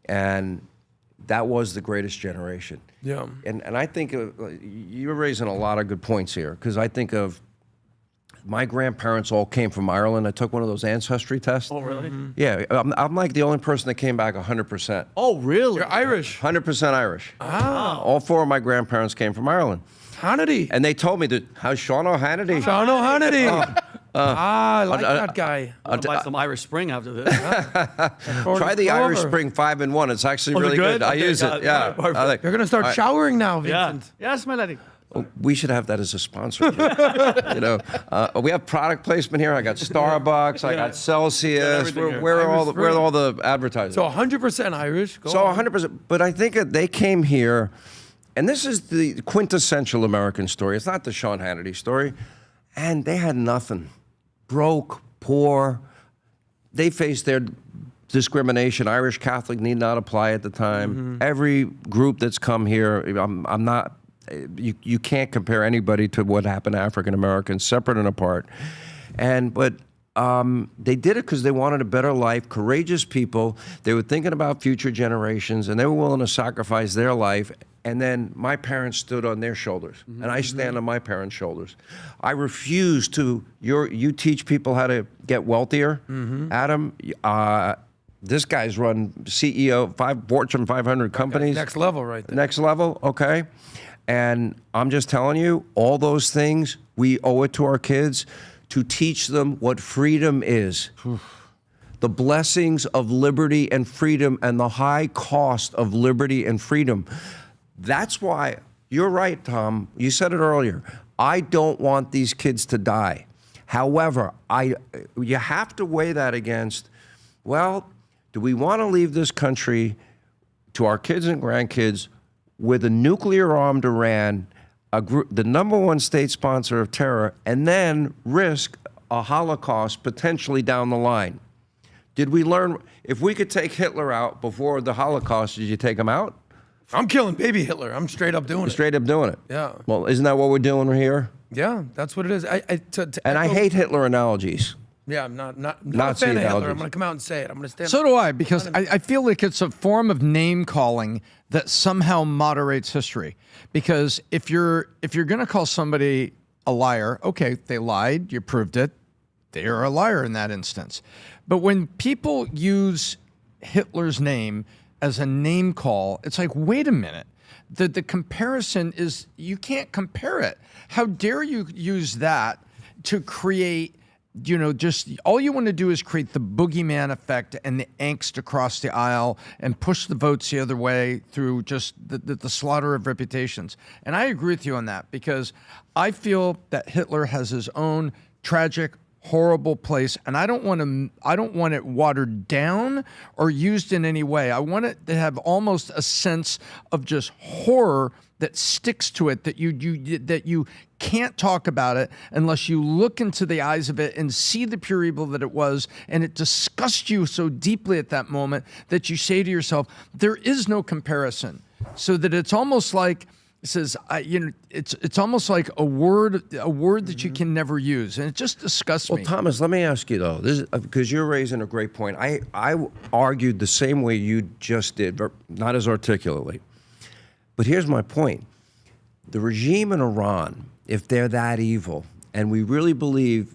And that was the greatest generation. Yeah. And I think you're raising a lot of good points here, because I think of my grandparents all came from Ireland. I took one of those ancestry tests. Oh, really? Yeah, I'm like the only person that came back 100%. Oh, really? You're Irish. 100% Irish. Ah. All four of my grandparents came from Ireland. Hannity. And they told me that, how's Sean O'Hannity? Sean O'Hannity. I like that guy. I'll buy some Irish Spring after this. Try the Irish Spring 5-in-1. It's actually really good. I use it. Yeah. You're going to start showering now, Vincent. Yeah. Yes, my lady. We should have that as a sponsor. We have product placement here. I got Starbucks. I got Celsius. Where are all the advertising? So 100% Irish. Go So on. 100%. But I think they came here, and this is the quintessential American story. It's not the Sean Hannity story. And they had nothing. Broke, poor. They faced their discrimination. Irish Catholic need not apply at the time. Every group that's come here, I'm not. You can't compare anybody to what happened to African Americans, separate and apart. But they did it because they wanted a better life, courageous people. They were thinking about future generations, and they were willing to sacrifice their life. And then my parents stood on their shoulders, and I stand on my parents' shoulders. I refuse to. You teach people how to get wealthier, Adam. This guy's run CEO, Fortune 500 companies. Next level, right there. Next level, okay. And I'm just telling you, all those things, we owe it to our kids to teach them what freedom is. The blessings of liberty and freedom and the high cost of liberty and freedom. That's why, you're right, Tom. You said it earlier. I don't want these kids to die. However, you have to weigh that against, well, do we want to leave this country to our kids and grandkids with a nuclear-armed Iran, the #1 state sponsor of terror, and then risk a Holocaust potentially down the line? Did we learn, if we could take Hitler out before the Holocaust, did you take him out? I'm killing baby Hitler. I'm straight up doing it. Straight up doing it. Yeah. Well, isn't that what we're doing here? Yeah, that's what it is. I hate Hitler analogies. Yeah, I'm not a Nazi fan of Hitler. analogies. I'm going to come out and say it. I'm going to stand So up. do I, because I feel like it's a form of name calling that somehow moderates history. Because if you're going to call somebody a liar, okay, they lied, you proved it, they are a liar in that instance. But when people use Hitler's name as a name call, it's like, wait a minute. The comparison is, you can't compare it. How dare you use that to create, just all you want to do is create the boogeyman effect and the angst across the aisle and push the votes the other way through just the slaughter of reputations. And I agree with you on that, because I feel that Hitler has his own tragic, horrible place, and I don't want it watered down or used in any way. I want it to have almost a sense of just horror that sticks to it, that you can't talk about it unless you look into the eyes of it and see the pure evil that it was, and it disgusts you so deeply at that moment that you say to yourself, there is no comparison. So that it's almost like, it says, it's almost like a word that you can never use, and it just disgusts me. Well, Thomas, let me ask you though, because you're raising a great point. I argued the same way you just did, but not as articulately. But here's my point: the regime in Iran, if they're that evil, and we really believe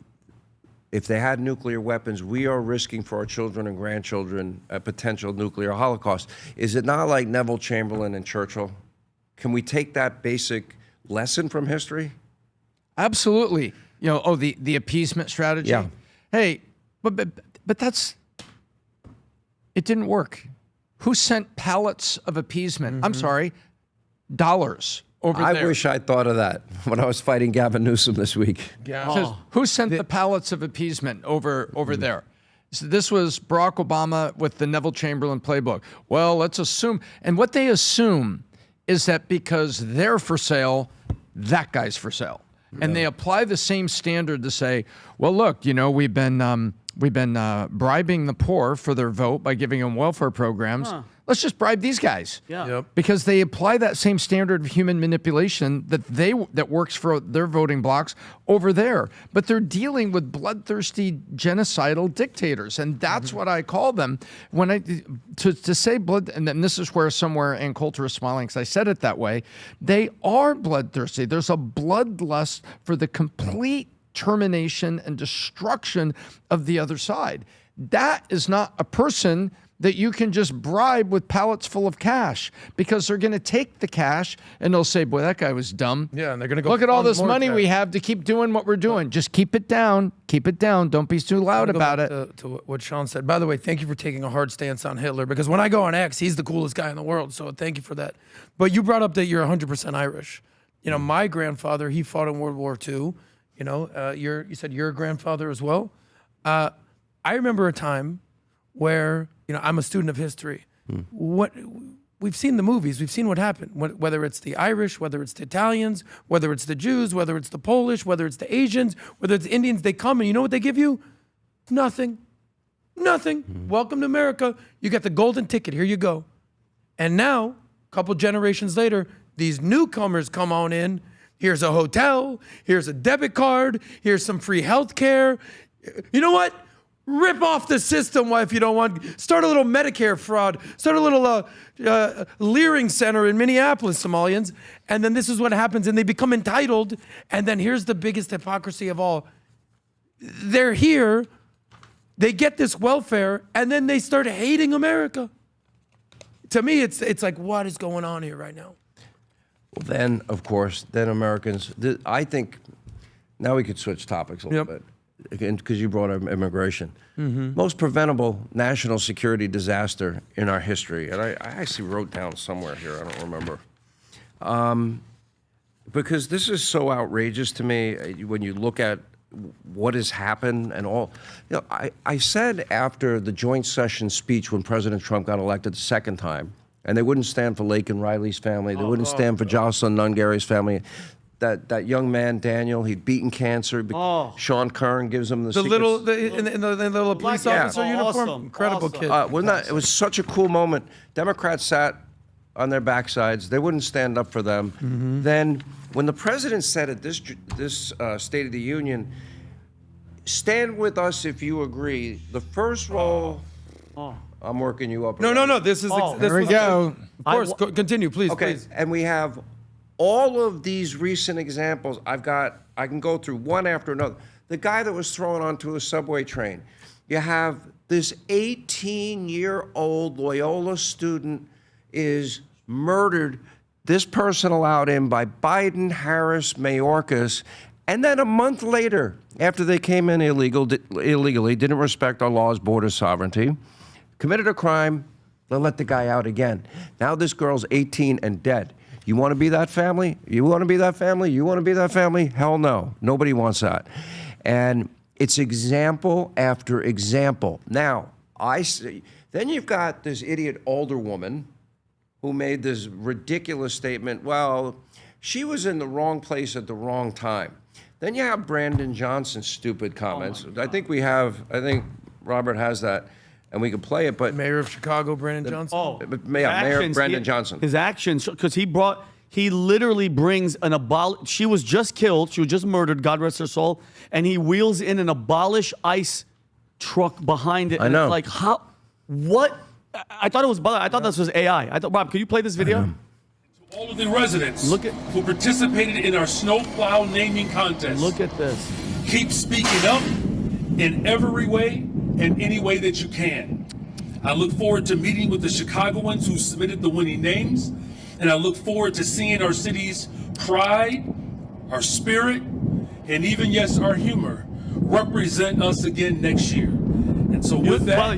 if they had nuclear weapons, we are risking for our children and grandchildren a potential nuclear holocaust. Is it not like Neville Chamberlain and Churchill? Can we take that basic lesson from history? Absolutely. The appeasement strategy. Yeah. Hey, but that's, it didn't work. Who sent pallets of appeasement? I'm sorry, dollars over there. I wish I'd thought of that when I was fighting Gavin Newsom this week. Says, who sent the pallets of appeasement over there? So this was Barack Obama with the Neville Chamberlain playbook. Well, let's assume, and what they assume is that because they're for sale, that guy's for sale. And they apply the same standard to say, well, look, we've been bribing the poor for their vote by giving them welfare programs. Let's just bribe these guys. Because they apply that same standard of human manipulation that works for their voting blocks over there. But they're dealing with bloodthirsty, genocidal dictators, and that's what I call them. To say blood, and then this is where somewhere Ann Coulter is smiling because I said it that way. They are bloodthirsty. There's a bloodlust for the complete termination and destruction of the other side. That is not a person that you can just bribe with pallets full of cash, because they're going to take the cash and they'll say, boy, that guy was dumb. Yeah, and they're going to go, look at all this money we have to keep doing what we're doing. Just keep it down. Keep it down. Don't be too loud about it. To what Sean said. By the way, thank you for taking a hard stance on Hitler, because when I go on X, he's the coolest guy in the world. So thank you for that. But you brought up that you're 100% Irish. My grandfather, he fought in World War II. You said your grandfather as well. I remember a time where, I'm a student of history. We've seen the movies, we've seen what happened, whether it's the Irish, whether it's the Italians, whether it's the Jews, whether it's the Polish, whether it's the Asians, whether it's the Indians, they come and you know what they give you? Nothing. Welcome to America. You got the golden ticket, here you go. And now, a couple generations later, these newcomers come on in. Here's a hotel, here's a debit card, here's some free health care. You know what? Rip off the system if you don't want. Start a little Medicare fraud. Start a little Leering Center in Minneapolis, Somalians. And then this is what happens, and they become entitled. And then here's the biggest hypocrisy of all. They're here, they get this welfare, and then they start hating America. To me, it's like, what is going on here right now? Well, then, of course, Americans, I think, now we could switch topics a little bit, because you brought up immigration. Most preventable national security disaster in our history. And I actually wrote down somewhere here, I don't remember. Because this is so outrageous to me when you look at what has happened and all. I said after the joint session speech when President Trump got elected the second time, and they wouldn't stand for Laken Riley's family, they wouldn't stand for Jocelyn Nungary's family. That young man, Daniel, he'd beaten cancer. Sean Curran gives him the little police officer uniform. Incredible kid. It was such a cool moment. Democrats sat on their backsides. They wouldn't stand up for them. Then when the president said at this State of the Union, stand with us if you agree, the first roll, I'm working you up. No. This is there we go. Of course, continue, please. Okay, please. and we have all of these recent examples. I can go through one after another. The guy that was thrown onto a subway train. You have this 18-year-old Loyola student is murdered. This person allowed in by Biden, Harris, Mayorkas, and then a month later, after they came in illegally, didn't respect our laws, border sovereignty, committed a crime, they'll let the guy out again. Now this girl's 18 and dead. You want to be that family? You want to be that family? You want to be that family? Hell no. Nobody wants that. And It's example after example. Now, I see. Then you've got this idiot older woman who made this ridiculous statement. Well, she was in the wrong place at the wrong time. Then you have Brandon Johnson's stupid comments. I think Robert has that, and we can play it. But Mayor of Chicago, Brandon Johnson. Oh, Mayor Brandon Johnson. His actions, because he literally brings she was just killed, she was just murdered, God rest her soul, and he wheels in an abolish ICE truck behind it. I know. It's like, how, what? I thought it was, I thought this was AI. Rob, can you play this video? All of the residents who participated in our snowplow naming contest. Look at this. Keep speaking up in every way and any way that you can. I look forward to meeting with the Chicagoans who submitted the winning names, and I look forward to seeing our city's pride, our spirit, and even, yes, our humor represent us again next year. And so with that,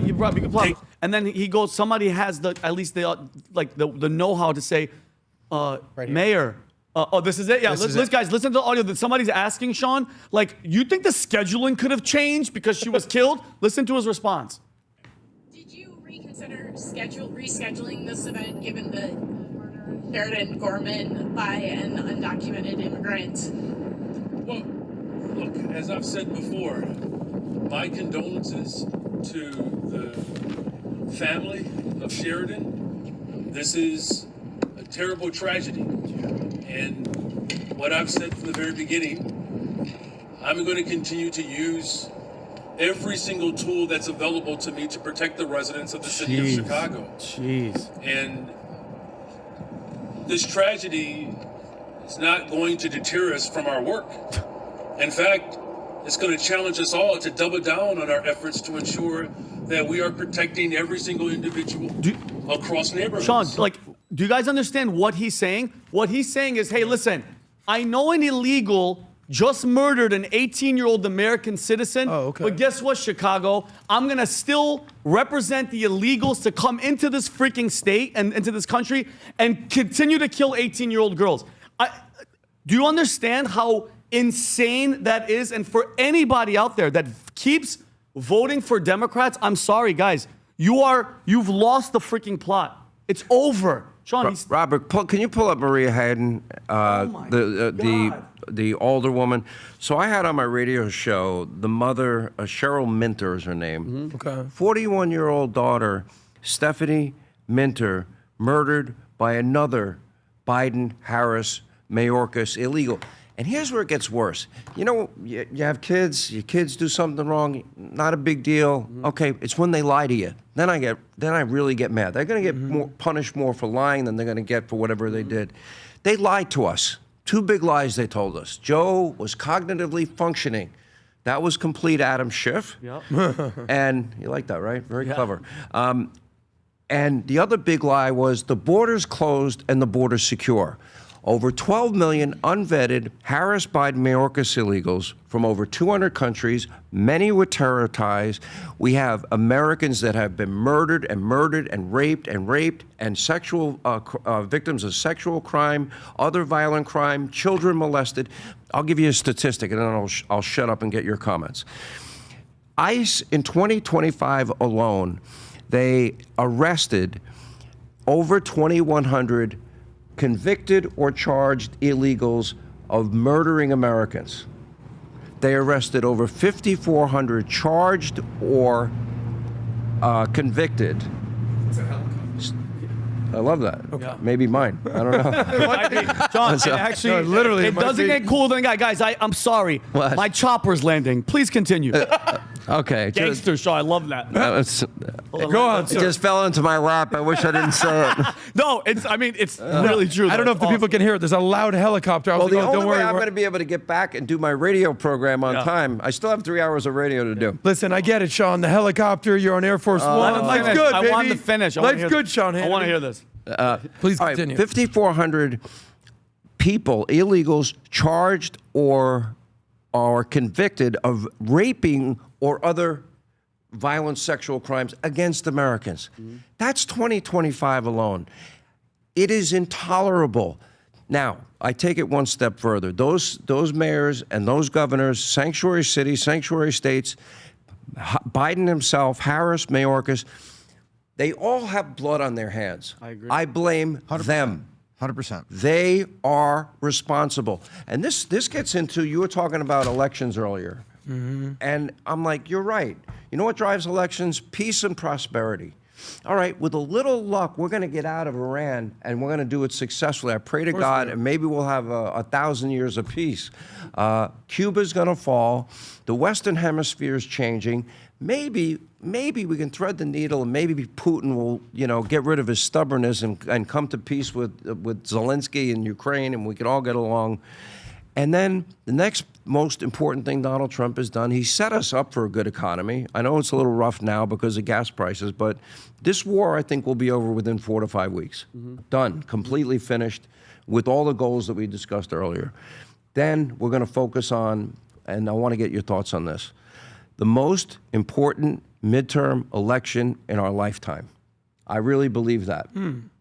and then he goes, somebody has at least the know-how to say, Mayor, this is it? Yeah, guys, listen to the audio that somebody's asking Sean, like, you think the scheduling could have changed because she was killed? Listen to his response. Did you reconsider rescheduling this event given the murder of Sheridan Gorman by an undocumented immigrant? Well, look, as I've said before, my condolences to the family of Sheridan. This is a terrible tragedy. And what I've said from the very beginning, I'm going to continue to use every single tool that's available to me to protect the residents of the city of Chicago. And this tragedy is not going to deter us from our work. In fact, it's going to challenge us all to double down on our efforts to ensure that we are protecting every single individual across neighborhoods. Sean, do you guys understand what he's saying? What he's saying is, hey, listen, I know an illegal just murdered an 18-year-old American citizen, but guess what, Chicago? I'm going to still represent the illegals to come into this freaking state and into this country and continue to kill 18-year-old girls. Do you understand how insane that is? And for anybody out there that keeps voting for Democrats, I'm sorry, guys. You've lost the freaking plot. It's over. Sean, Robert, can you pull up Maria Hayden, the older woman? So I had on my radio show the mother, Cheryl Minter is her name. 41-year-old daughter, Stephanie Minter, murdered by another Biden-Harris Mayorkas illegal. And here's where it gets worse. You know, you have kids, your kids do something wrong, not a big deal. Okay, it's when they lie to you. Then I really get mad. They're gonna get punished more for lying than they're gonna get for whatever they did. They lied to us. Two big lies they told us. Joe was cognitively functioning. That was complete Adam Schiff. Yep. And you like that, right? Very clever. And the other big lie was the border's closed and the border's secure. Over 12 million unvetted Harris-Biden Mayorkas illegals from over 200 countries, many with terror ties. We have Americans that have been murdered and raped and sexual victims of sexual crime, other violent crime, children molested. I'll give you a statistic and then I'll shut up and get your comments. ICE in 2025 alone, they arrested over 2,100 convicted or charged illegals of murdering Americans. They arrested over 5,400 charged or convicted. I love that. Okay. Maybe mine. I don't know. John, actually, literally, it doesn't get cooler than guys. I'm sorry. What? My chopper's landing. Please continue. Okay. Gangster show. I love that. Go on, It sir. just fell into my lap. I wish I didn't say it. No, it's really true. I don't know if the people can hear it. There's a loud helicopter. Well, the only way I'm going to be able to get back and do my radio program on time, I still have 3 hours of radio to do. Listen, I get it, Sean. The helicopter, you're on Air Force One. Life's good, baby. I want to finish. Life's good, Sean. I want to hear this. Please continue. 5,400 people, illegals, charged or convicted of raping or other violent sexual crimes against Americans. That's 2025 alone. It is intolerable. Now, I take it one step further. Those mayors and those governors, sanctuary cities, sanctuary states, Biden himself, Harris, Mayorkas, they all have blood on their hands. I agree. I blame 100%. them. 100%. They are responsible. And this gets into, you were talking about elections earlier. And I'm like, you're right. You know what drives elections? Peace and prosperity. All right, with a little luck, we're going to get out of Iran, and we're going to do it successfully. I pray to God, and maybe we'll have 1,000 years of peace. Cuba's going to fall. The Western Hemisphere is changing. Maybe we can thread the needle, and maybe Putin will, get rid of his stubbornness and come to peace with Zelensky in Ukraine, and we can all get along. And then the next most important thing Donald Trump has done, he set us up for a good economy. I know it's a little rough now because of gas prices, but this war, I think, will be over within 4 to 5 weeks. Done, completely finished with all the goals that we discussed earlier. Then we're going to focus on, and I want to get your thoughts on this, the most important midterm election in our lifetime. I really believe that.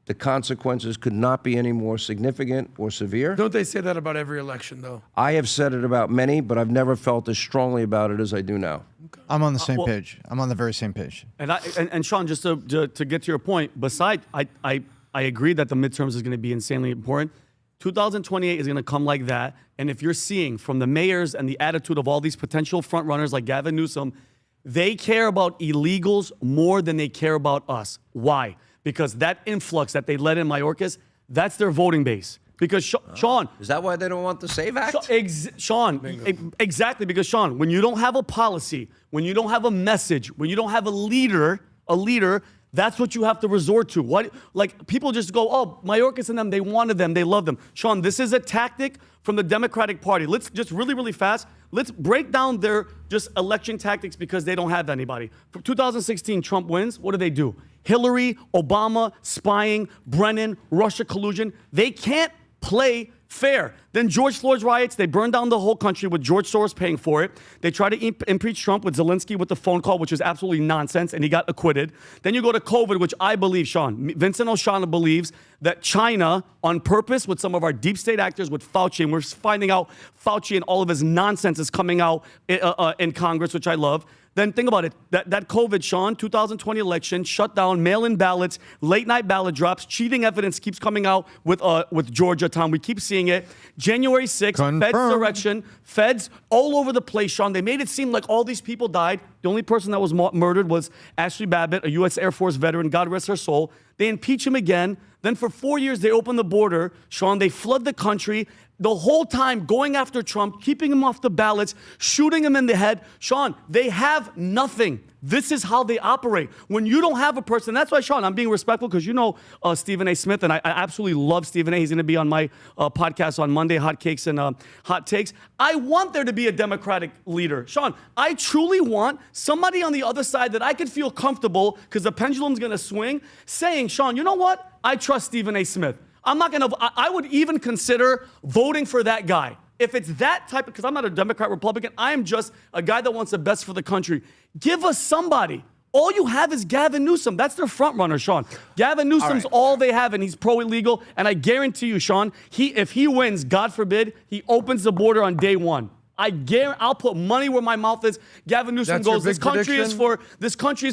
The consequences could not be any more significant or severe. Don't they say that about every election, though? I have said it about many, but I've never felt as strongly about it as I do now. I'm on the same page. I'm on the very same page. And Sean, just to get to your point, besides, I agree that the midterms is going to be insanely important. 2028 is going to come like that. And if you're seeing from the mayors and the attitude of all these potential front runners like Gavin Newsom, they care about illegals more than they care about us. Why? Because that influx that they let in Mayorkas, that's their voting base. Because Sean, is that why they don't want the SAVE Act? Sean, exactly. Because Sean, when you don't have a policy, when you don't have a message, when you don't have a leader, that's what you have to resort to. What, like, people just go, oh, Mayorkas and them, they wanted them, they love them. Sean, this is a tactic from the Democratic Party. Let's just really, really fast, let's break down their just election tactics because they don't have anybody. From 2016, Trump wins. What do? Hillary, Obama, spying, Brennan, Russia collusion. They can't play fair. Then George Floyd's riots, they burned down the whole country with George Soros paying for it. They tried to impeach Trump with Zelensky with the phone call, which is absolutely nonsense, and he got acquitted. Then you go to COVID, which I believe, Sean, Vincent Oshana believes that China, on purpose, with some of our deep state actors, with Fauci, and we're finding out Fauci and all of his nonsense is coming out in Congress, which I love. Then think about it. That COVID, Sean, 2020 election, shut down, mail-in ballots, late-night ballot drops, cheating evidence keeps coming out with Georgia, Tom. We keep seeing it. January 6th, Feds direction, Feds all over the place, Sean. They made it seem like all these people died. The only person that was murdered was Ashley Babbitt, a U.S. Air Force veteran, God rest her soul. They impeach him again. Then for 4 years, they open the border, Sean. They flood the country. The whole time going after Trump, keeping him off the ballots, shooting him in the head. Sean, they have nothing. This is how they operate. When you don't have a person, that's why, Sean, I'm being respectful because you know Stephen A. Smith, and I absolutely love Stephen A. He's going to be on my podcast on Monday, Hot Cakes and Hot Takes. I want there to be a Democratic leader. Sean, I truly want somebody on the other side that I could feel comfortable, because the pendulum's going to swing, saying, Sean, you know what? I trust Stephen A. Smith. I would even consider voting for that guy. If it's that type of, because I'm not a Democrat, Republican, I am just a guy that wants the best for the country. Give us somebody. All you have is Gavin Newsom. That's their front runner, Sean. Gavin Newsom's all they have, and he's pro-illegal. And I guarantee you, Sean, if he wins, God forbid, he opens the border on day one. I'll put money where my mouth is. Gavin Newsom goes, this country is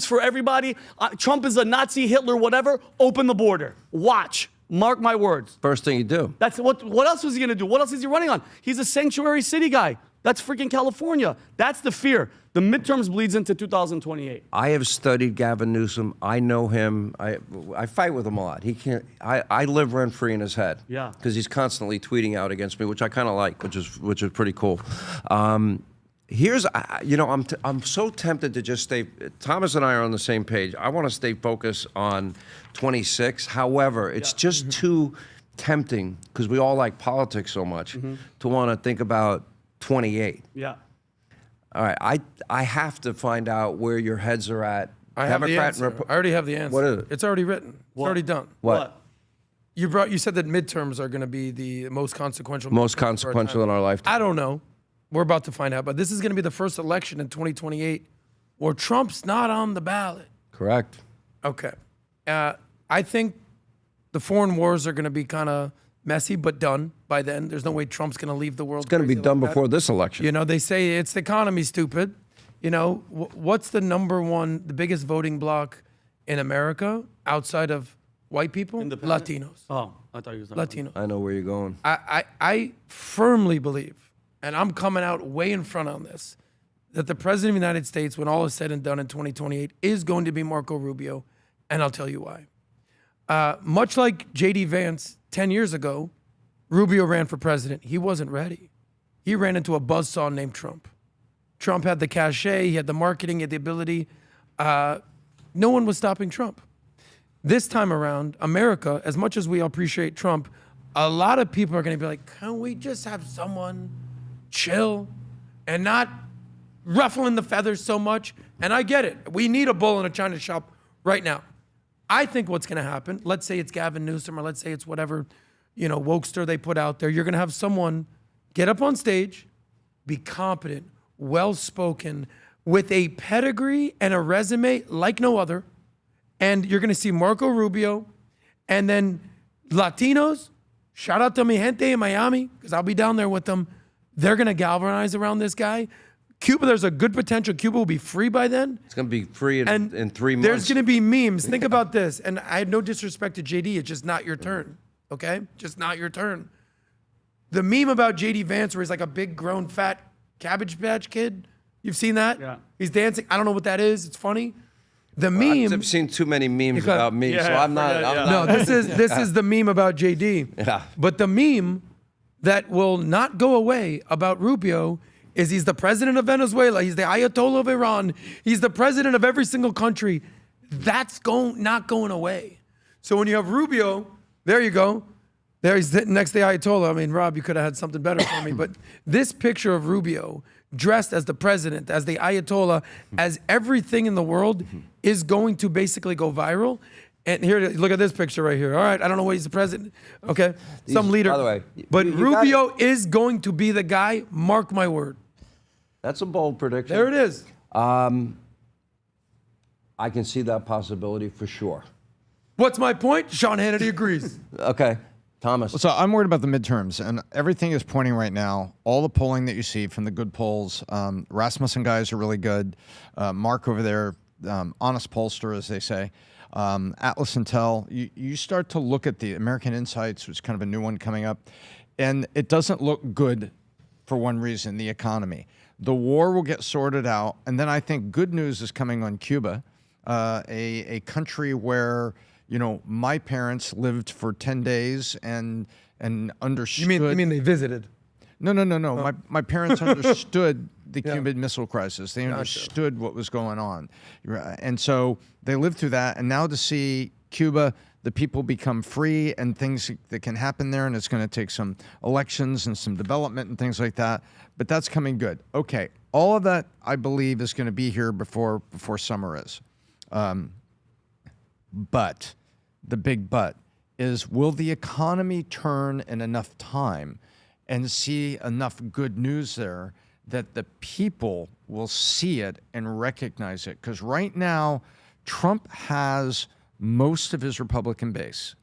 for everybody. Trump is a Nazi, Hitler, whatever. Open the border. Watch. Mark my words. First thing you do. That's what else was he going to do? What else is he running on? He's a sanctuary city guy. That's freaking California. That's the fear. The midterms bleeds into 2028. I have studied Gavin Newsom. I know him. I fight with him a lot. He can't. I live rent free in his head. Yeah. Because he's constantly tweeting out against me, which I kind of like, which is pretty cool. I'm so tempted to just stay. Thomas and I are on the same page. I want to stay focused on 26. However, it's just too tempting, because we all like politics so much, to want to think about 28. Yeah. All right. I have to find out where your heads are at. I have the answer. I already have the answer. What is it? It's already written. It's already done. What? You said that midterms are going to be the most consequential. Most consequential in our lifetime. I don't know. We're about to find out. But this is going to be the first election in 2028 where Trump's not on the ballot. Correct. Okay. I think the foreign wars are going to be kind of messy, but done by then. There's no way Trump's going to leave the world. It's going to be done before this election. You know, they say it's the economy, stupid. You know, what's the the biggest voting bloc in America outside of white people? Latinos. Oh, I thought you were talking Latinos. I know where you're going. I firmly believe, and I'm coming out way in front on this, that the president of the United States, when all is said and done in 2028, is going to be Marco Rubio, and I'll tell you why. Much like J.D. Vance 10 years ago, Rubio ran for president. He wasn't ready. He ran into a buzzsaw named Trump. Trump had the cachet, he had the marketing, he had the ability. No one was stopping Trump. This time around, America, as much as we appreciate Trump, a lot of people are going to be like, can we just have someone chill and not ruffling the feathers so much? And I get it. We need a bull in a china shop right now. I think what's going to happen, let's say it's Gavin Newsom or let's say it's whatever, you know, wokester they put out there. You're going to have someone get up on stage, be competent, well-spoken, with a pedigree and a resume like no other. And you're going to see Marco Rubio and then Latinos. Shout out to mi gente in Miami, because I'll be down there with them. They're going to galvanize around this guy. Cuba, there's a good potential. Cuba will be free by then. It's going to be free in 3 months. There's going to be memes. Think about this. And I had no disrespect to JD. It's just not your turn. Okay? Just not your turn. The meme about JD Vance where he's like a big, grown, fat Cabbage Patch Kid. You've seen that? Yeah. He's dancing. I don't know what that is. It's funny. The Well, meme. I've seen too many memes about me, so I'm not. No, this is the meme about JD. Yeah. But the meme that will not go away about Rubio is he's the president of Venezuela. He's the Ayatollah of Iran. He's the president of every single country. That's not going away. So when you have Rubio, there you go. There he's sitting next to the Ayatollah. I mean, Rob, you could have had something better for me. But this picture of Rubio dressed as the president, as the Ayatollah, as everything in the world is going to basically go viral. And here, look at this picture right here. All right, I don't know why he's the president. Okay, some leader. By the way, but you Rubio is going to be the guy. Mark my word. That's a bold prediction. There it is. I can see that possibility for sure. What's my point? Sean Hannity agrees. Okay. Thomas. So I'm worried about the midterms, and everything is pointing right now. All the polling that you see from the good polls, Rasmussen guys are really good. Mark over there, honest pollster, as they say. Atlas Intel. You start to look at the American Insights, which is kind of a new one coming up, and it doesn't look good for one reason: the economy. The war will get sorted out, and then I think good news is coming on Cuba, a country where, you know, my parents lived for 10 days and understood. You mean they visited? No. Oh. My parents understood the Cuban Missile Crisis. They understood what was going on. And so they lived through that. And now to see Cuba, the people become free and things that can happen there, and it's going to take some elections and some development and things like that. But that's coming good. Okay, all of that, I believe, is going to be here before summer is. But the big but is, will the economy turn in enough time and see enough good news there that the people will see it and recognize it? Because right now, Trump has most of his Republican base.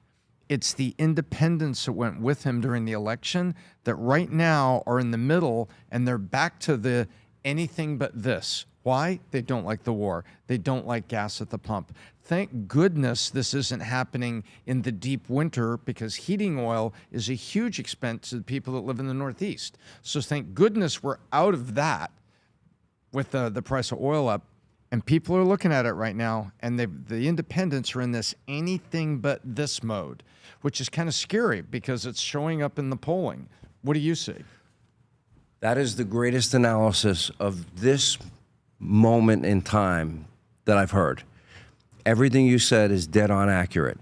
It's the independents that went with him during the election that right now are in the middle, and they're back to the anything but this. Why? They don't like the war. They don't like gas at the pump. Thank goodness this isn't happening in the deep winter, because heating oil is a huge expense to the people that live in the Northeast. So thank goodness we're out of that with the price of oil up. And people are looking at it right now, and the independents are in this anything but this mode, which is kind of scary because it's showing up in the polling. What do you see? That is the greatest analysis of this moment in time that I've heard. Everything you said is dead on accurate.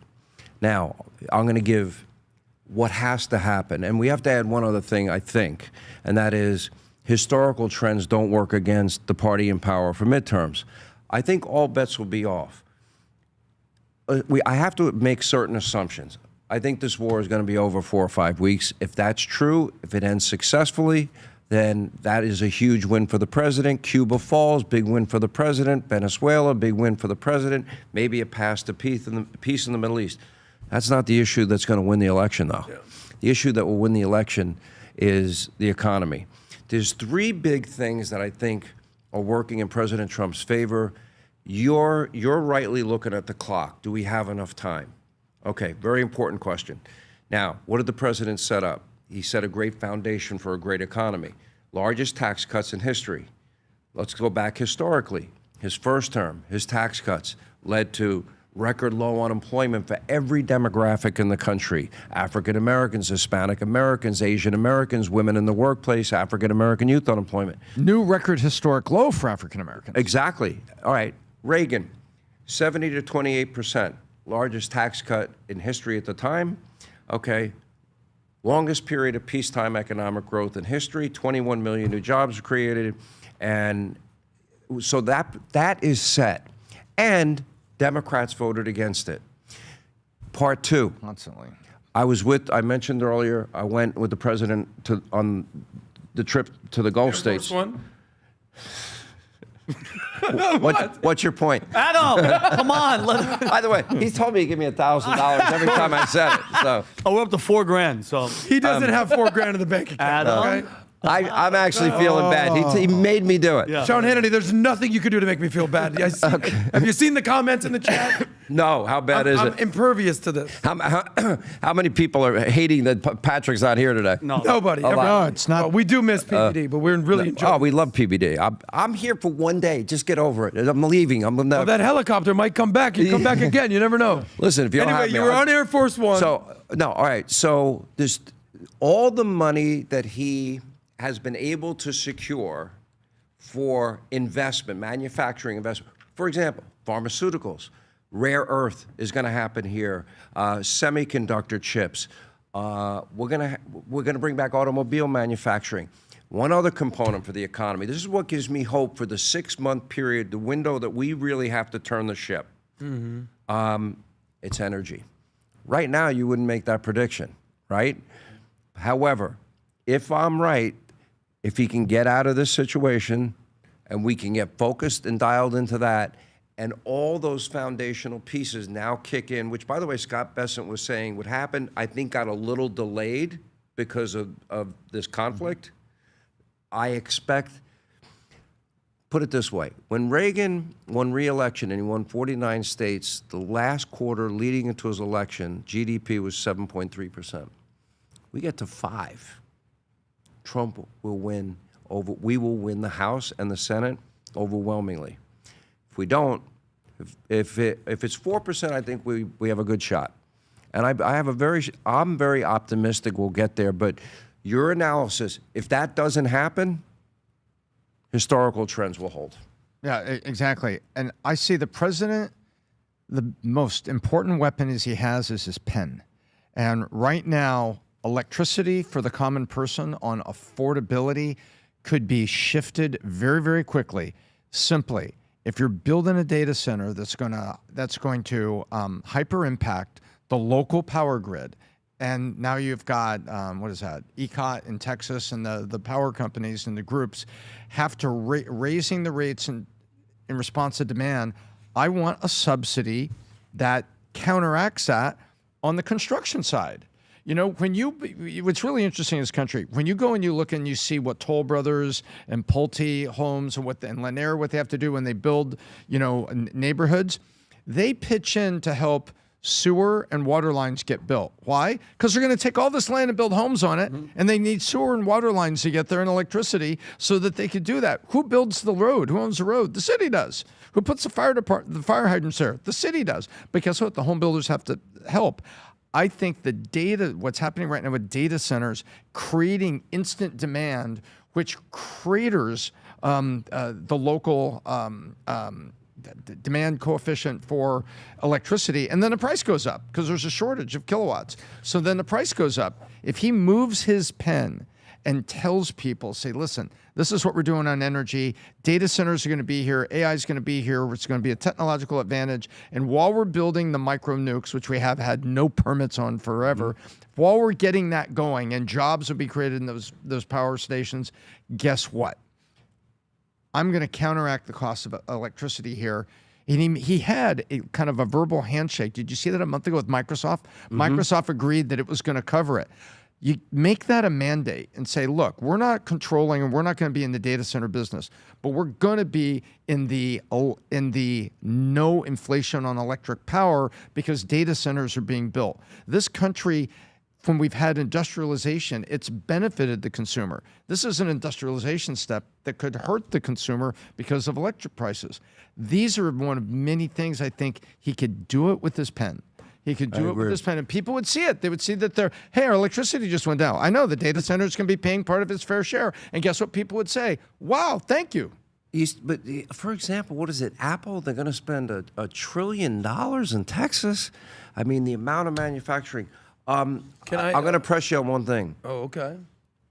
Now, I'm going to give what has to happen. And we have to add one other thing, I think, and that is historical trends don't work against the party in power for midterms. I think all bets will be off. I have to make certain assumptions. I think this war is going to be over 4 or 5 weeks. If that's true, if it ends successfully, then that is a huge win for the president. Cuba falls, big win for the president. Venezuela, big win for the president. Maybe a path to peace in the Middle East. That's not the issue that's going to win the election, though. Yeah. The issue that will win the election is the economy. There's three big things that I think are working in President Trump's favor. You're rightly looking at the clock. Do we have enough time? Okay, very important question. Now, what did the president set up? He set a great foundation for a great economy. Largest tax cuts in history. Let's go back historically. His first term, his tax cuts led to record low unemployment for every demographic in the country. African Americans, Hispanic Americans, Asian Americans, women in the workplace, African American youth unemployment. New record historic low for African Americans. Exactly. All right. Reagan, 70 to 28%. Largest tax cut in history at the time. Okay. Longest period of peacetime economic growth in history. 21 million new jobs were created. And so that is set. And Democrats voted against it. Part two. Constantly. I mentioned earlier, I went with the president on the trip to the Gulf states. One? What's your point? Adam, come on. By the way, he told me to give me $1,000 every time I said it. So we're up to $4,000. So he doesn't have $4,000 in the bank account. Adam. Okay? I'm actually feeling bad. He made me do it. Yeah. Sean Hannity, there's nothing you could do to make me feel bad. Have you seen the comments in the chat? No. How bad is I'm it? impervious to this. How many people are hating that Patrick's not here today? No. Nobody. No, it's not. Well, we do miss PBD, but we're really enjoying Oh, we love PBD. I'm here for one day. Just get over it. I'm leaving. Well, that helicopter might come back. You come back again. You never know. Listen, if you don't Anyway, have me, you were on Air Force One. So, no, all right. So there's all the money that he has been able to secure for investment, manufacturing investment. For example, pharmaceuticals, rare earth is going to happen here, semiconductor chips. We're going to bring back automobile manufacturing. One other component for the economy. This is what gives me hope for the 6-month period, the window that we really have to turn the ship. It's energy. Right now, you wouldn't make that prediction, right? However, if I'm right, if he can get out of this situation and we can get focused and dialed into that, and all those foundational pieces now kick in, which, by the way, Scott Bessent was saying would happen, I think got a little delayed because of this conflict. I expect, put it this way, when Reagan won re-election and he won 49 states, the last quarter leading into his election, GDP was 7.3%. We get to 5. Trump will win we will win the House and the Senate overwhelmingly. If we don't, if it's 4%, I think we have a good shot. And I'm very optimistic we'll get there, but your analysis, if that doesn't happen, historical trends will hold. Yeah, exactly. And I see the president, the most important weapon he has is his pen. And right now, electricity for the common person on affordability could be shifted very, very quickly. Simply, if you're building a data center that's going to hyper impact the local power grid, and now you've got ECOT in Texas, and the power companies and the groups have to raising the rates in response to demand. I want a subsidy that counteracts that on the construction side. You know, what's really interesting in this country, when you go and you look and you see what Toll Brothers and Pulte Homes and Lanier, what they have to do when they build, neighborhoods, they pitch in to help sewer and water lines get built. Why? Because they're going to take all this land and build homes on it, and they need sewer and water lines to get there and electricity so that they could do that. Who builds the road? Who owns the road? The city does. Who puts the fire hydrants there? The city does. But guess what? The home builders have to help. I think what's happening right now with data centers, creating instant demand, which craters the local demand coefficient for electricity, and then the price goes up because there's a shortage of kilowatts. So then the price goes up. If he moves his pen and tells people, say, listen, this is what we're doing on energy. Data centers are going to be here. AI is going to be here. It's going to be a technological advantage. And while we're building the micro nukes, which we have had no permits on forever, while we're getting that going and jobs will be created in those power stations, guess what? I'm going to counteract the cost of electricity here. And he had a kind of a verbal handshake. Did you see that a month ago with Microsoft? Microsoft agreed that it was going to cover it. You make that a mandate and say, look, we're not controlling and we're not going to be in the data center business, but we're going to be in the no inflation on electric power because data centers are being built. This country, when we've had industrialization, it's benefited the consumer. This is an industrialization step that could hurt the consumer because of electric prices. These are one of many things I think he could do it with his pen. He could do it with his pen, and people would see it. They would see that hey, our electricity just went down. I know the data centers can be paying part of its fair share. And guess what people would say? Wow, thank you. But for example, what is it? Apple, they're going to spend $1 trillion in Texas. I mean, the amount of manufacturing. I'm going to press you on one thing. Oh, okay.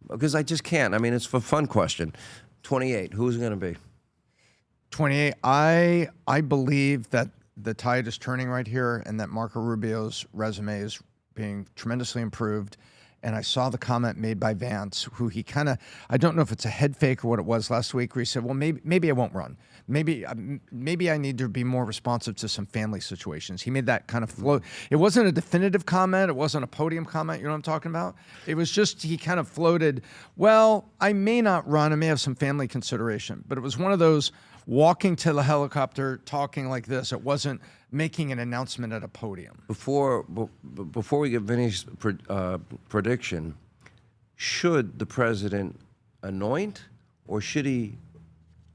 Because I just can't. I mean, it's a fun question. 28, who's it going to be? 28, I believe that the tide is turning right here and that Marco Rubio's resume is being tremendously improved. And I saw the comment made by Vance, who he kind of, I don't know if it's a head fake or what it was last week, where he said, well, maybe I won't run. Maybe I need to be more responsive to some family situations. He made that kind of float. It wasn't a definitive comment. It wasn't a podium comment. You know what I'm talking about? It was just, he kind of floated, well, I may not run. I may have some family consideration. But it was one of those walking to the helicopter, talking like this. It wasn't making an announcement at a podium. Before we get Vinny's prediction, should the president anoint or should he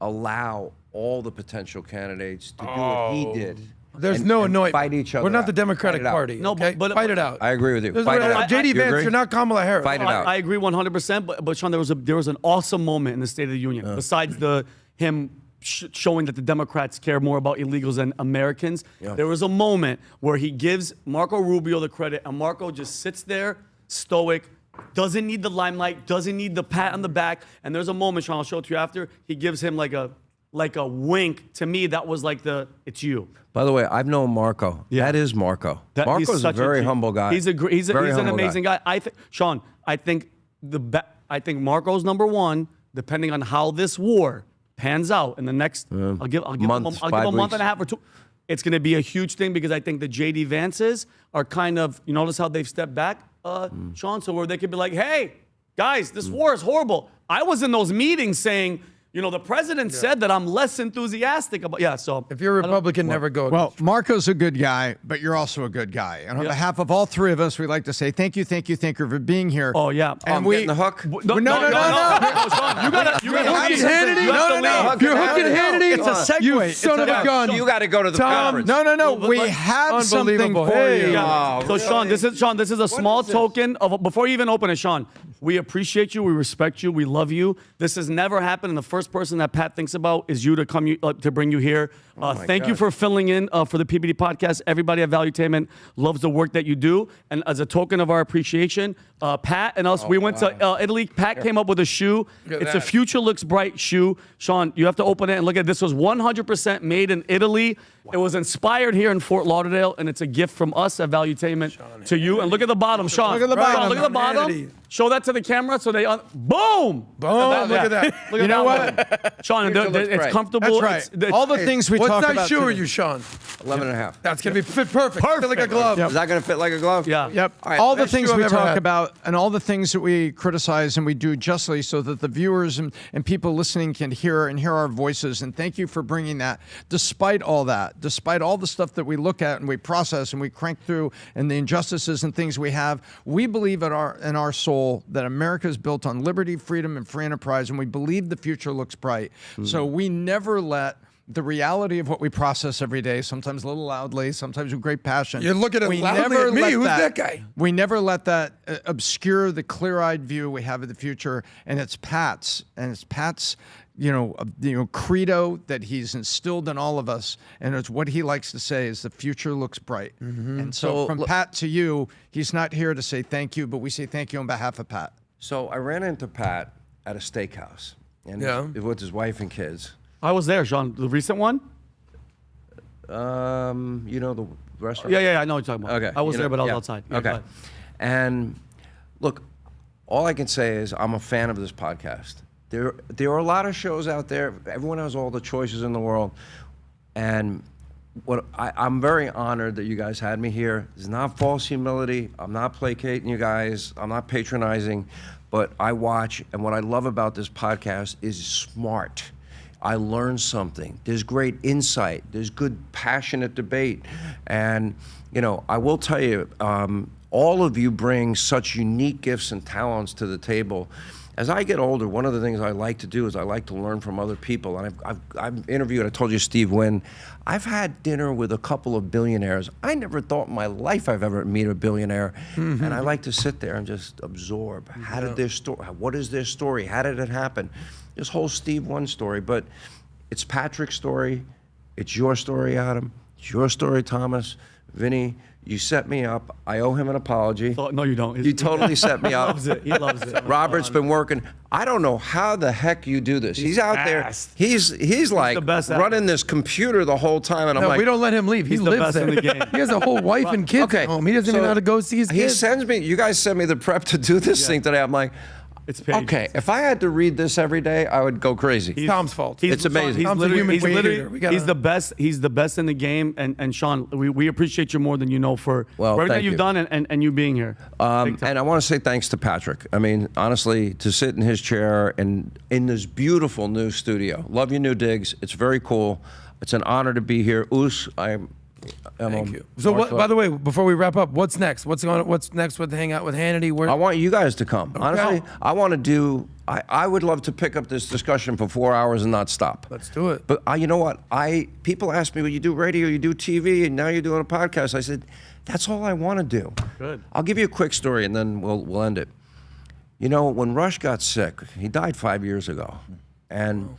allow all the potential candidates to do what he did? There's no anointment. Fight each other. We're not the out. Democratic Party. No, okay? but fight it out. I agree with you. There's Fight it no- out. JD You Vance, agree? you're not Kamala Harris. Fight it out. I agree 100%, but Sean, there was an awesome moment in the State of the Union. Besides him showing that the Democrats care more about illegals than Americans, there was a moment where he gives Marco Rubio the credit, and Marco just sits there, stoic, doesn't need the limelight, doesn't need the pat on the back, and there's a moment, Sean, I'll show it to you after, he gives him like a wink. To me, that was like it's you. By the way, I've known Marco. Yeah. That is Marco. Marco's a very humble guy. He's an amazing guy. Sean, I think Marco's number one, depending on how this war pans out in the next, I'll give him a month and a half or two. It's going to be a huge thing because I think the JD Vances are kind of, you notice how they've stepped back, Sean, so where they could be like, hey, guys, this war is horrible. I was in those meetings saying, the president said that I'm less enthusiastic about, so. If you're a Republican, never go. Well, Marco's a good guy, but you're also a good guy. And on behalf of all three of us, we'd like to say thank you for being here. Oh, yeah. And getting the hook? No. Sean, You got to Hannity? No. You're hooking Hannity? It's a segue. You son of a gun. You got to go to the conference. No. We have something for you. So Sean, this is a small token of before you even open it, Sean. We appreciate you. We respect you. We love you. This has never happened, and the first person that Pat thinks about is you to come to bring you here. Thank you for filling in for the PBD podcast. Everybody at Valuetainment loves the work that you do, and as a token of our appreciation, Pat and us, we went to Italy. Pat came up with a shoe. It's a Future Looks Bright shoe. Sean, you have to open it and look at it. This was 100% made in Italy. It was inspired here in Fort Lauderdale, and it's a gift from us at Valuetainment to you. And look at the bottom, Sean. Look at the bottom. Sean, look at the bottom. Show that to the camera so they boom. Look at that. You know what? Sean, it's comfortable. That's right. All the things we talk about. What size shoe are today. you, Sean? 11 and a half. That's going to be fit perfect. Fit like a glove. Is that going to fit like a glove? Yeah. Yep. All the things we talk about and all the things that we criticize and we do justly so that the viewers and people listening can hear our voices. And thank you for bringing that. Despite all that, despite all the stuff that we look at and we process and we crank through and the injustices and things we have, we believe in our soul that America is built on liberty, freedom, and free enterprise, and we believe the future looks bright. So we never let the reality of what we process every day, sometimes a little loudly, sometimes with great passion. You're looking at loudly at me. Who's that guy? We never let that obscure the clear-eyed view we have of the future, and it's Pat's credo that he's instilled in all of us, and it's what he likes to say is the future looks bright. And so from Pat to you, he's not here to say thank you, but we say thank you on behalf of Pat. So I ran into Pat at a steakhouse, and with his wife and kids. I was there, Sean. The recent one? The restaurant? Yeah, I know what you're talking about. Okay. I was there, but I was outside. Yeah, okay. And look, all I can say is I'm a fan of this podcast. There are a lot of shows out there. Everyone has all the choices in the world. And I'm very honored that you guys had me here. It's not false humility. I'm not placating you guys. I'm not patronizing, but I watch, and what I love about this podcast is smart. I learn something. There's great insight. There's good, passionate debate. And, you know, I will tell you, all of you bring such unique gifts and talents to the table. As I get older, one of the things I like to do is I like to learn from other people. And I've interviewed, I told you, Steve Wynn. I've had dinner with a couple of billionaires. I never thought in my life I've ever met a billionaire. And I like to sit there and just absorb. How did their story, what is their story? How did it happen? This whole Steve Wynn story, but it's Patrick's story. It's your story, Adam. It's your story, Thomas. Vinny, you set me up. I owe him an apology. No, you don't. You totally set me up. He loves it. He loves it. Robert's been working. I don't know how the heck you do this. He's out fast. there. He's like the best at running this computer the whole time, and I'm like, we don't let him leave. He He's the lives best there. in the game. He has a whole wife and kids at home. He doesn't even know how to go see his He kids. sends me. You guys sent me the prep to do this thing today. I'm like, It's pages. okay. If I had to read this every day, I would go crazy. It's Tom's fault. It's amazing. He's Tom's a human literally, creator. We gotta- he's the best. He's the best in the game. And Sean, we appreciate you more than you know for everything thank you've you. done and you being here. And I want to say thanks to Patrick. I mean, honestly, to sit in his chair and in this beautiful new studio. Love your new digs. It's very cool. It's an honor to be here. Thank you. So, by the way, before we wrap up, what's next? What's next with the Hangout with Hannity? I want you guys to come. Honestly, I want to do. I would love to pick up this discussion for 4 hours and not stop. Let's do it. But you know what? People ask me, well, you do radio, you do TV, and now you're doing a podcast. I said, that's all I want to do. Good. I'll give you a quick story, and then we'll end it. You know, when Rush got sick, he died 5 years ago, and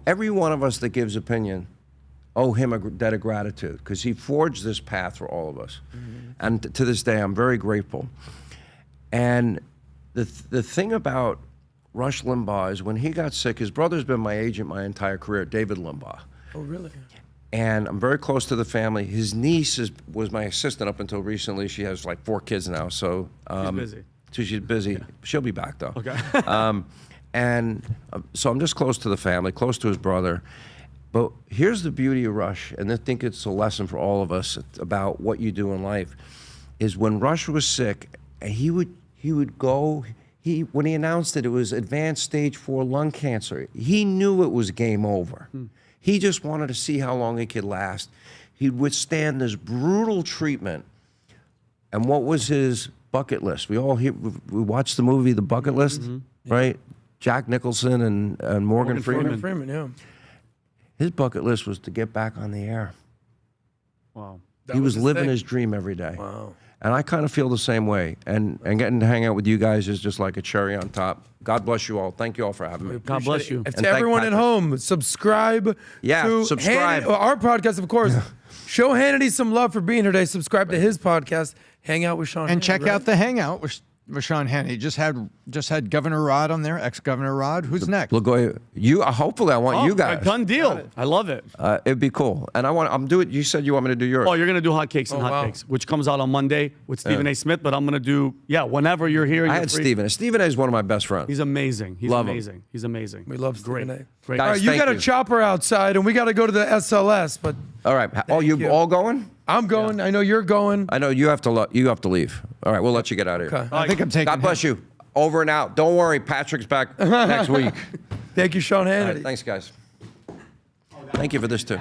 every one of us that gives opinion, owe him a debt of gratitude because he forged this path for all of us. And to this day, I'm very grateful. And the thing about Rush Limbaugh is when he got sick, his brother's been my agent my entire career, David Limbaugh. Oh, really? And I'm very close to the family. His niece was my assistant up until recently. She has like 4 kids now, so She's busy. So she's busy. Yeah. She'll be back though. Okay. So I'm just close to the family, close to his brother. But here's the beauty of Rush, and I think it's a lesson for all of us about what you do in life, is when Rush was sick, he would go, when he announced that it was advanced stage 4 lung cancer, he knew it was game over. He just wanted to see how long it could last. He'd withstand this brutal treatment. And what was his bucket list? We watched the movie The Bucket List, right? Jack Nicholson and Morgan Freeman. Yeah. His bucket list was to get back on the air. Wow. He was living his dream every day. Wow. And I kind of feel the same way. And getting to hang out with you guys is just like a cherry on top. God bless you all. Thank you all for having me. God bless you. And to everyone at home, subscribe to subscribe. our podcast, of course. Show Hannity some love for being here today. Subscribe to his podcast, Hang Out with Sean And Hannity, check out the Hangout with Sean Hannity. Just had Governor Rod on there, ex-Governor Rod. Who's next? Hopefully I want you guys. A done deal. I love it. It'd be cool. And I'm doing. You said you want me to do yours. Oh, you're gonna do Hotcakes and Hotcakes, which comes out on Monday with Stephen A. Smith. But I'm gonna do whenever you're here. I had Stephen. Stephen A. is one of my best friends. He's amazing. He's Love amazing. him. He's amazing. We love Stephen A. Great. All right, you got a chopper outside, and we got to go to the SLS. But all right. Oh, you all going? I'm going. I know you're going. I know you have to. You have to leave. All right, we'll let you get out of here. Okay. I think I'm taking. God bless you. Over and out. Don't worry, Patrick's back next week. Thank you, Sean Hannity. All right, thanks, guys. Thank you for this too.